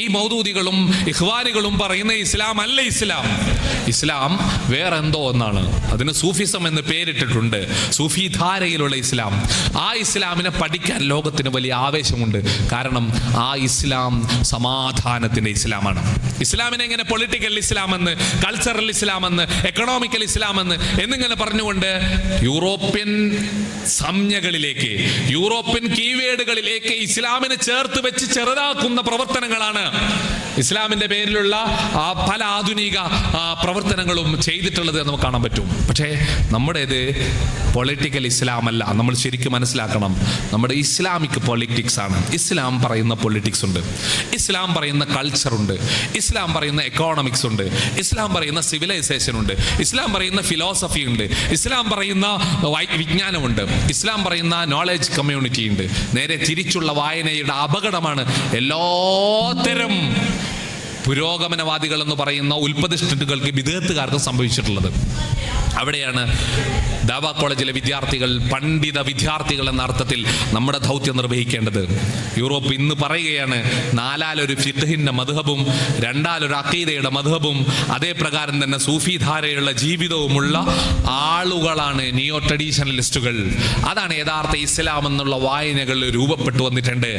ഈ മൗദൂദികളും ഇഖ്വാനികളും പറയുന്ന ഇസ്ലാം അല്ല ഇസ്ലാം. ഇസ്ലാം വേറെ എന്തോ ഒന്നാണ്. അതിന് സൂഫിസം എന്ന് പേരിട്ടിട്ടുണ്ട്. സൂഫി ധാരയിലുള്ള ഇസ്ലാം. ആ ഇസ്ലാമിനെ പഠിക്കാൻ ലോകത്തിന് വലിയ ആവേശമുണ്ട്. കാരണം ആ ഇസ്ലാം സമാധാനത്തിന്റെ ഇസ്ലാമാണ്. ഇസ്ലാമിനെ എങ്ങനെ പൊളിറ്റിക്കൽ ഇസ്ലാം എന്ന്, കൾച്ചറൽ ഇസ്ലാം എന്ന്, എക്കണോമിക്കൽ ഇസ്ലാം എന്ന് എന്നിങ്ങനെ പറഞ്ഞുകൊണ്ട് യൂറോപ്യൻ സംജ്ഞകളിലേക്ക്, യൂറോപ്യൻ കീവേഡുകളിലേക്ക് ഇസ്ലാമിനെ ചേർത്ത് വെച്ച് ചെറുതാക്കുന്ന പ്രവർത്തനങ്ങളാണ് ഇസ്ലാമിന്റെ പേരിലുള്ള പല ആധുനിക പ്രവർത്തനങ്ങളും ചെയ്തിട്ടുള്ളത് നമുക്ക് കാണാൻ പറ്റും. പക്ഷേ നമ്മുടേത് പൊളിറ്റിക്കൽ ഇസ്ലാം അല്ല. നമ്മൾ ശരിക്കും മനസ്സിലാക്കണം, നമ്മുടെ ഇസ്ലാമിക് പൊളിറ്റിക്സ് ആണ്. ഇസ്ലാം പറയുന്ന പൊളിറ്റിക്സ് ഉണ്ട്, ഇസ്ലാം പറയുന്ന കൾച്ചർ ഉണ്ട്, ഇസ്ലാം പറയുന്ന എക്കോണമിക്സ് ഉണ്ട്, ഇസ്ലാം പറയുന്ന സിവിലൈസേഷൻ ഉണ്ട്, ഇസ്ലാം പറയുന്ന ഫിലോസഫി ഉണ്ട്, ഇസ്ലാം പറയുന്ന വിജ്ഞാനമുണ്ട്, ഇസ്ലാം പറയുന്ന നോളജ് കമ്മ്യൂണിറ്റി ഉണ്ട്. നേരെ തിരിച്ചുള്ള വായനയുടെ അപകടമാണ് എല്ലാത്തരം പുരോഗമനവാദികൾ എന്ന് പറയുന്ന ഉൽപ്പതിഷ്ഠികൾക്ക് വിദേഹത്തുകാർക്ക് സംഭവിച്ചിട്ടുള്ളത്. അവിടെയാണ് ദാവ കോളേജിലെ വിദ്യാർത്ഥികൾ, പണ്ഡിത വിദ്യാർത്ഥികൾ എന്ന അർത്ഥത്തിൽ നമ്മുടെ ദൗത്യം നിർവഹിക്കേണ്ടത്. യൂറോപ്പ് ഇന്ന് പറയുകയാണ് 4 ഫിഖ്ഹിന്റെ മദ്ഹബും 2 അഖീദയുടെ മദ്ഹബും അതേ പ്രകാരം തന്നെ സൂഫി ധാരയുള്ള ജീവിതവുമുള്ള ആളുകളാണ് നിയോ ട്രഡീഷണലിസ്റ്റുകൾ. അതാണ് യഥാർത്ഥ ഇസ്ലാം എന്നുള്ള വായനകൾ രൂപപ്പെട്ടു വന്നിട്ടുണ്ട്.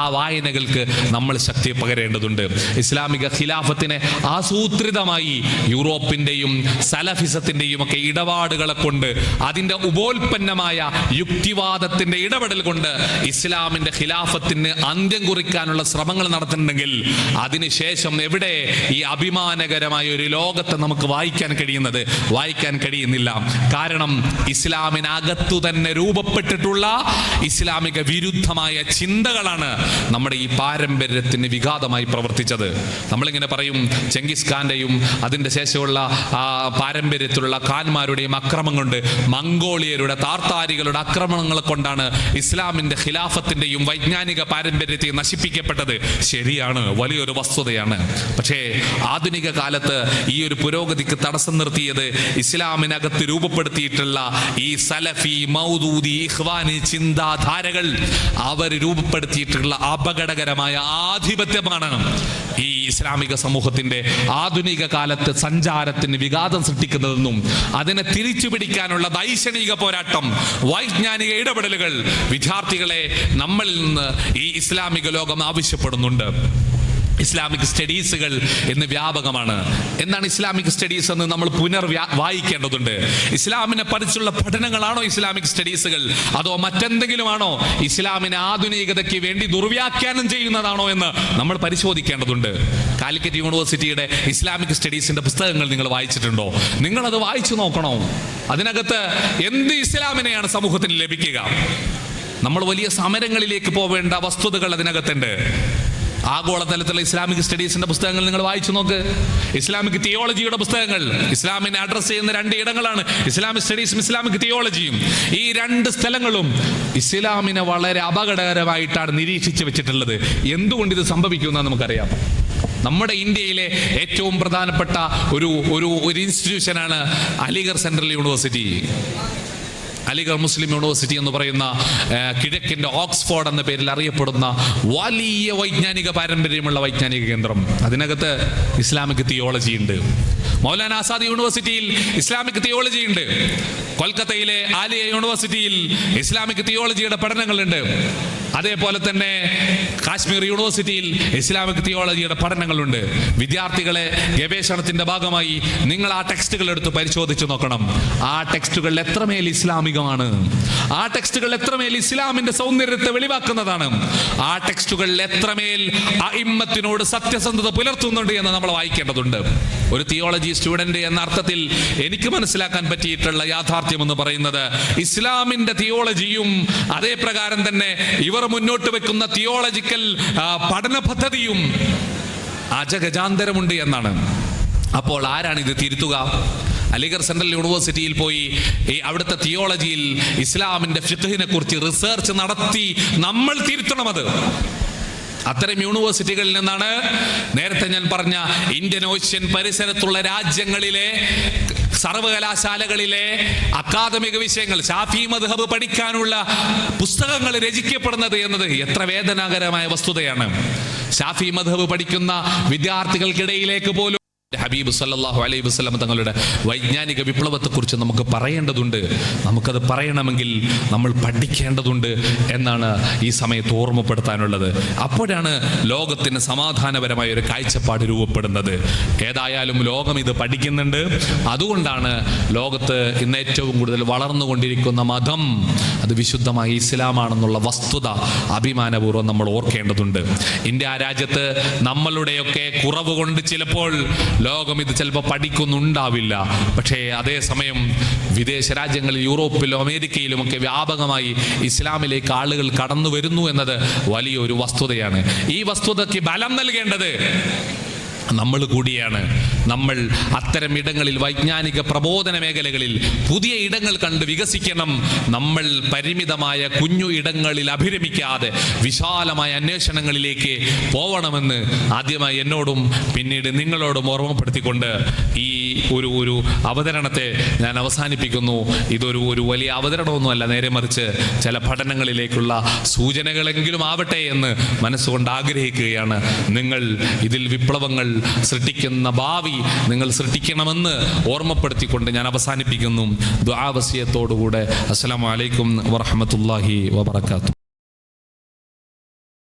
ആ വായനകൾക്ക് നമ്മൾ ശക്തി പകരേണ്ടതുണ്ട്. ഇസ്ലാമിക ഖിലാഫത്തിനെ ആസൂത്രിതമായി യൂറോപ്പിന്റെയും സലഫിസത്തിന്റെയും ഒക്കെ ഇടപാടുകളെ കൊണ്ട്, അതിന്റെ ഉപോൽപ്പന്നമായ യുക്തിവാദത്തിന്റെ ഇടപെടൽ കൊണ്ട് ഇസ്ലാമിന്റെ ഖിലാഫത്തിന് അന്ത്യം കുറിക്കാനുള്ള ശ്രമങ്ങൾ നടത്തുന്നുണ്ടെങ്കിൽ അതിനുശേഷം എവിടെ ഈ അഭിമാനകരമായ ഒരു ലോകത്തെ നമുക്ക് വായിക്കാൻ കഴിയുന്നില്ല. കാരണം ഇസ്ലാമിനകത്തു തന്നെ രൂപപ്പെട്ടിട്ടുള്ള ഇസ്ലാമിക വിരുദ്ധമായ ചിന്തകളാണ് നമ്മുടെ ഈ പാരമ്പര്യത്തിന് വിഘാതമായി പ്രവർത്തിച്ചത്. നമ്മളിങ്ങനെ പറയും, ചെങ്കിസ് ഖാന്റെയും അതിന്റെ ശേഷമുള്ള പാരമ്പര്യത്തിലുള്ള ഖാൻമാരുടെയും അക്രമം കൊണ്ട്, മംഗോളിയരുടെ, താർത്താരികളുടെ ആക്രമണങ്ങൾ കൊണ്ടാണ് ഇസ്ലാമിന്റെ ഖിലാഫത്തിന്റെയും വൈജ്ഞാനിക പാരമ്പര്യത്തെ നശിപ്പിക്കപ്പെട്ടത്. ശരിയാണ്, വലിയൊരു വസ്തുതയാണ്. പക്ഷേ ആധുനിക കാലത്ത് ഈ ഒരു പുരോഗതിക്ക് തടസ്സം നിർത്തിയത് ഇസ്ലാമിനകത്ത് രൂപപ്പെടുത്തിയിട്ടുള്ള ഈ സലഫി, മൗദൂദി, ഇഖ്വാനി ചിന്താധാരകൾ, അവർ രൂപപ്പെടുത്തിയിട്ടുള്ള അപകടകരമായ ആധിപത്യമാണ് ഈ ഇസ്ലാമിക സമൂഹത്തിന്റെ ആധുനിക കാലത്ത് സഞ്ചാരത്തിന് വിഘാതം സൃഷ്ടിക്കുന്നതെന്നും അതിനെ തിരിച്ചു പിടിക്കാനുള്ള ദൈക്ഷണിക പോരാട്ടം, വൈജ്ഞാനിക ഇടപെടലുകൾ വിദ്യാർത്ഥികളെ നമ്മളിൽ നിന്ന് ഈ ഇസ്ലാമിക ലോകം ആവശ്യപ്പെടുന്നുണ്ട്. ഇസ്ലാമിക് സ്റ്റഡീസുകൾ എന്ന് വ്യാപകമാണ്. എന്താണ് ഇസ്ലാമിക് സ്റ്റഡീസ് എന്ന് നമ്മൾ വായിക്കേണ്ടതുണ്ട്. ഇസ്ലാമിനെ പഠിച്ചുള്ള പഠനങ്ങളാണോ ഇസ്ലാമിക് സ്റ്റഡീസുകൾ, അതോ മറ്റെന്തെങ്കിലുമാണോ ഇസ്ലാമിനെ ആധുനികതയ്ക്ക് വേണ്ടി ദുർവ്യാഖ്യാനം ചെയ്യുന്നതാണോ എന്ന് നമ്മൾ പരിശോധിക്കേണ്ടതുണ്ട്. കാലിക്കറ്റ് യൂണിവേഴ്സിറ്റിയുടെ ഇസ്ലാമിക് സ്റ്റഡീസിന്റെ പുസ്തകങ്ങൾ നിങ്ങൾ വായിച്ചിട്ടുണ്ടോ? നിങ്ങളത് വായിച്ചു നോക്കണോ. അതിനകത്ത് എന്ത് ഇസ്ലാമിനെയാണ് സമൂഹത്തിന് ലഭിക്കുക? നമ്മൾ വലിയ സമരങ്ങളിലേക്ക് പോവേണ്ട വസ്തുതകൾ അതിനകത്തുണ്ട്. ആഗോളതലത്തിലുള്ള ഇസ്ലാമിക് സ്റ്റഡീസിന്റെ പുസ്തകങ്ങൾ നിങ്ങൾ വായിച്ചു നോക്ക്. ഇസ്ലാമിക് തിയോളജിയുടെ പുസ്തകങ്ങൾ, ഇസ്ലാമിനെ അഡ്രസ് ചെയ്യുന്ന 2 ഇടങ്ങളാണ് ഇസ്ലാമിക് സ്റ്റഡീസും ഇസ്ലാമിക് തിയോളജിയും. ഈ 2 സ്ഥലങ്ങളും ഇസ്ലാമിനെ വളരെ അപകടകരമായിട്ടാണ് നിരീക്ഷിച്ചു വെച്ചിട്ടുള്ളത്. എന്തുകൊണ്ട് ഇത് സംഭവിക്കുമെന്ന് നമുക്കറിയാം. നമ്മുടെ ഇന്ത്യയിലെ ഏറ്റവും പ്രധാനപ്പെട്ട ഒരു ഇൻസ്റ്റിറ്റ്യൂഷനാണ് അലിഗർ സെൻട്രൽ യൂണിവേഴ്സിറ്റി. അലിഗഡ് മുസ്ലിം യൂണിവേഴ്സിറ്റി എന്ന് പറയുന്ന കിഴക്കിന്റെ ഓക്സ്ഫോർഡ് എന്ന പേരിൽ അറിയപ്പെടുന്ന വലിയ വൈജ്ഞാനിക പാരമ്പര്യമുള്ള വൈജ്ഞാനിക കേന്ദ്രം. അതിനകത്ത് ഇസ്ലാമിക് തിയോളജി ഉണ്ട്. മൗലാന ആസാദ് യൂണിവേഴ്സിറ്റിയിൽ ഇസ്ലാമിക് തിയോളജി ഉണ്ട്. കൊൽക്കത്തയിലെ ആലിയ യൂണിവേഴ്സിറ്റിയിൽ ഇസ്ലാമിക് തിയോളജിയുടെ പഠനങ്ങളുണ്ട്. അതേപോലെ തന്നെ കാശ്മീർ യൂണിവേഴ്സിറ്റിയിൽ ഇസ്ലാമിക് തിയോളജിയുടെ പഠനങ്ങളുണ്ട്. വിദ്യാർത്ഥികളെ ഗവേഷണത്തിന്റെ ഭാഗമായി നിങ്ങൾ ആ ടെക്സ്റ്റുകൾ എടുത്ത് പരിശോധിച്ച് നോക്കണം. ആ ടെക്സ്റ്റുകൾ എത്രമേൽ ഇസ്ലാമികമാണ്, ആ ടെക്സ്റ്റുകൾ എത്രമേൽ ഇസ്ലാമിന്റെ സൗന്ദര്യത്തെ വെളിവാക്കുന്നതാണ്, ആ ടെക്സ്റ്റുകൾ എത്രമേൽ അഇമ്മത്തിനോട് സത്യസന്ധത പുലർത്തുന്നുണ്ട് എന്ന് നമ്മൾ വായിക്കേണ്ടതുണ്ട്. ഒരു തിയോളജി സ്റ്റുഡന്റ് എന്ന അർത്ഥത്തിൽ എനിക്ക് മനസ്സിലാക്കാൻ പറ്റിയിട്ടുള്ള യാഥാർത്ഥ്യം എന്ന് പറയുന്നത് ഇസ്ലാമിന്റെ തിയോളജിയും അതേ പ്രകാരം തന്നെ ഇവർ മുന്നോട്ട് വെക്കുന്ന തിയോളജിക്കൽ പഠന പദ്ധതിയും അജഗജാന്തരമുണ്ട് എന്നാണ്. അപ്പോൾ ആരാണ് ഇത് തിരുത്തുക? അലിഗഡ് സെൻട്രൽ യൂണിവേഴ്സിറ്റിയിൽ പോയി അവിടുത്തെ തിയോളജിയിൽ ഇസ്ലാമിന്റെ ഫിഖ്ഹിനെ കുറിച്ച് റിസർച്ച് നടത്തി നമ്മൾ തിരുത്തണം. അത് അത്തരം യൂണിവേഴ്സിറ്റികളിൽ നിന്നാണ് നേരത്തെ ഞാൻ പറഞ്ഞ ഇന്ത്യൻ ഓഷ്യൻ പരിസരത്തുള്ള രാജ്യങ്ങളിലെ സർവകലാശാലകളിലെ അക്കാദമിക വിഷയങ്ങൾ, ഷാഫി മദ്ഹബ് പഠിക്കാനുള്ള പുസ്തകങ്ങൾ രചിക്കപ്പെടുന്നത് എന്നത് എത്ര വേദനാകരമായ വസ്തുതയാണ്. ഷാഫി മദ്ഹബ് പഠിക്കുന്ന വിദ്യാർത്ഥികൾക്കിടയിലേക്ക് പോലും ഹബീബ് സല്ലല്ലാഹു അലൈഹി വസല്ലം തങ്ങളുടെ വൈജ്ഞാനിക വിപ്ലവത്തെക്കുറിച്ച് നമുക്ക് പറയേണ്ടതുണ്ട്. നമുക്കത് പറയണമെങ്കിൽ നമ്മൾ പഠിക്കേണ്ടതുണ്ട് എന്നാണ് ഈ സമയത്ത് ഓർമ്മപ്പെടുത്താനുള്ളത്. അപ്പോഴാണ് ലോകത്തിന് സമാധാനപരമായ ഒരു കാഴ്ചപ്പാട് രൂപപ്പെടുന്നത്. ഏതായാലും ലോകം ഇത് പഠിക്കുന്നുണ്ട്. അതുകൊണ്ടാണ് ലോകത്ത് ഇന്ന് ഏറ്റവും കൂടുതൽ വളർന്നുകൊണ്ടിരിക്കുന്ന മതം അത് വിശുദ്ധമായ ഇസ്ലാമാണെന്നുള്ള വസ്തുത അഭിമാനപൂർവ്വം നമ്മൾ ഓർക്കേണ്ടതുണ്ട്. ഇന്ത്യ രാജ്യത്ത് നമ്മളുടെയൊക്കെ കുറവ് കൊണ്ട് ചിലപ്പോൾ ലോകം ഇത് ചിലപ്പോൾ പഠിക്കുന്നുണ്ടാവില്ല. പക്ഷേ അതേസമയം വിദേശ രാജ്യങ്ങളിൽ യൂറോപ്പിലും അമേരിക്കയിലും ഒക്കെ വ്യാപകമായി ഇസ്ലാമിലേക്ക് ആളുകൾ കടന്നു വരുന്നു എന്നത് വലിയൊരു വസ്തുതയാണ്. ഈ വസ്തുതയ്ക്ക് ബലം നൽകേണ്ടത് നമ്മൾ കൂടിയാണ്. നമ്മൾ അത്തരം ഇടങ്ങളിൽ, വൈജ്ഞാനിക പ്രബോധന മേഖലകളിൽ പുതിയ ഇടങ്ങൾ കണ്ട് വികസിക്കണം. നമ്മൾ പരിമിതമായ കുഞ്ഞു ഇടങ്ങളിൽ അഭിരമിക്കാതെ വിശാലമായ അന്വേഷണങ്ങളിലേക്ക് പോവണമെന്ന് ആദ്യമായി എന്നോടും പിന്നീട് നിങ്ങളോടും ഓർമ്മപ്പെടുത്തിക്കൊണ്ട് ഈ ഒരു അവതരണത്തെ ഞാൻ അവസാനിപ്പിക്കുന്നു. ഇതൊരു വലിയ അവതരണമൊന്നുമല്ല, നേരെ മറിച്ച് ചില പഠനങ്ങളിലേക്കുള്ള സൂചനകളെങ്കിലും ആവട്ടെ എന്ന് മനസ്സുകൊണ്ട് ആഗ്രഹിക്കുകയാണ്. നിങ്ങൾ ഇതിൽ വിപ്ലവങ്ങൾ സൃഷ്ടിക്കുന്ന ഭാവി നിങ്ങൾ സൃഷ്ടിക്കണമെന്ന് ഓർമ്മപ്പെടുത്തിക്കൊണ്ട് ഞാൻ അവസാനിപ്പിക്കുന്നു. ദുആ വസിയത്തോടുകൂടെ. അസ്സലാമു അലൈക്കും വറഹ്മത്തുള്ളാഹി വബറകാതുഹു.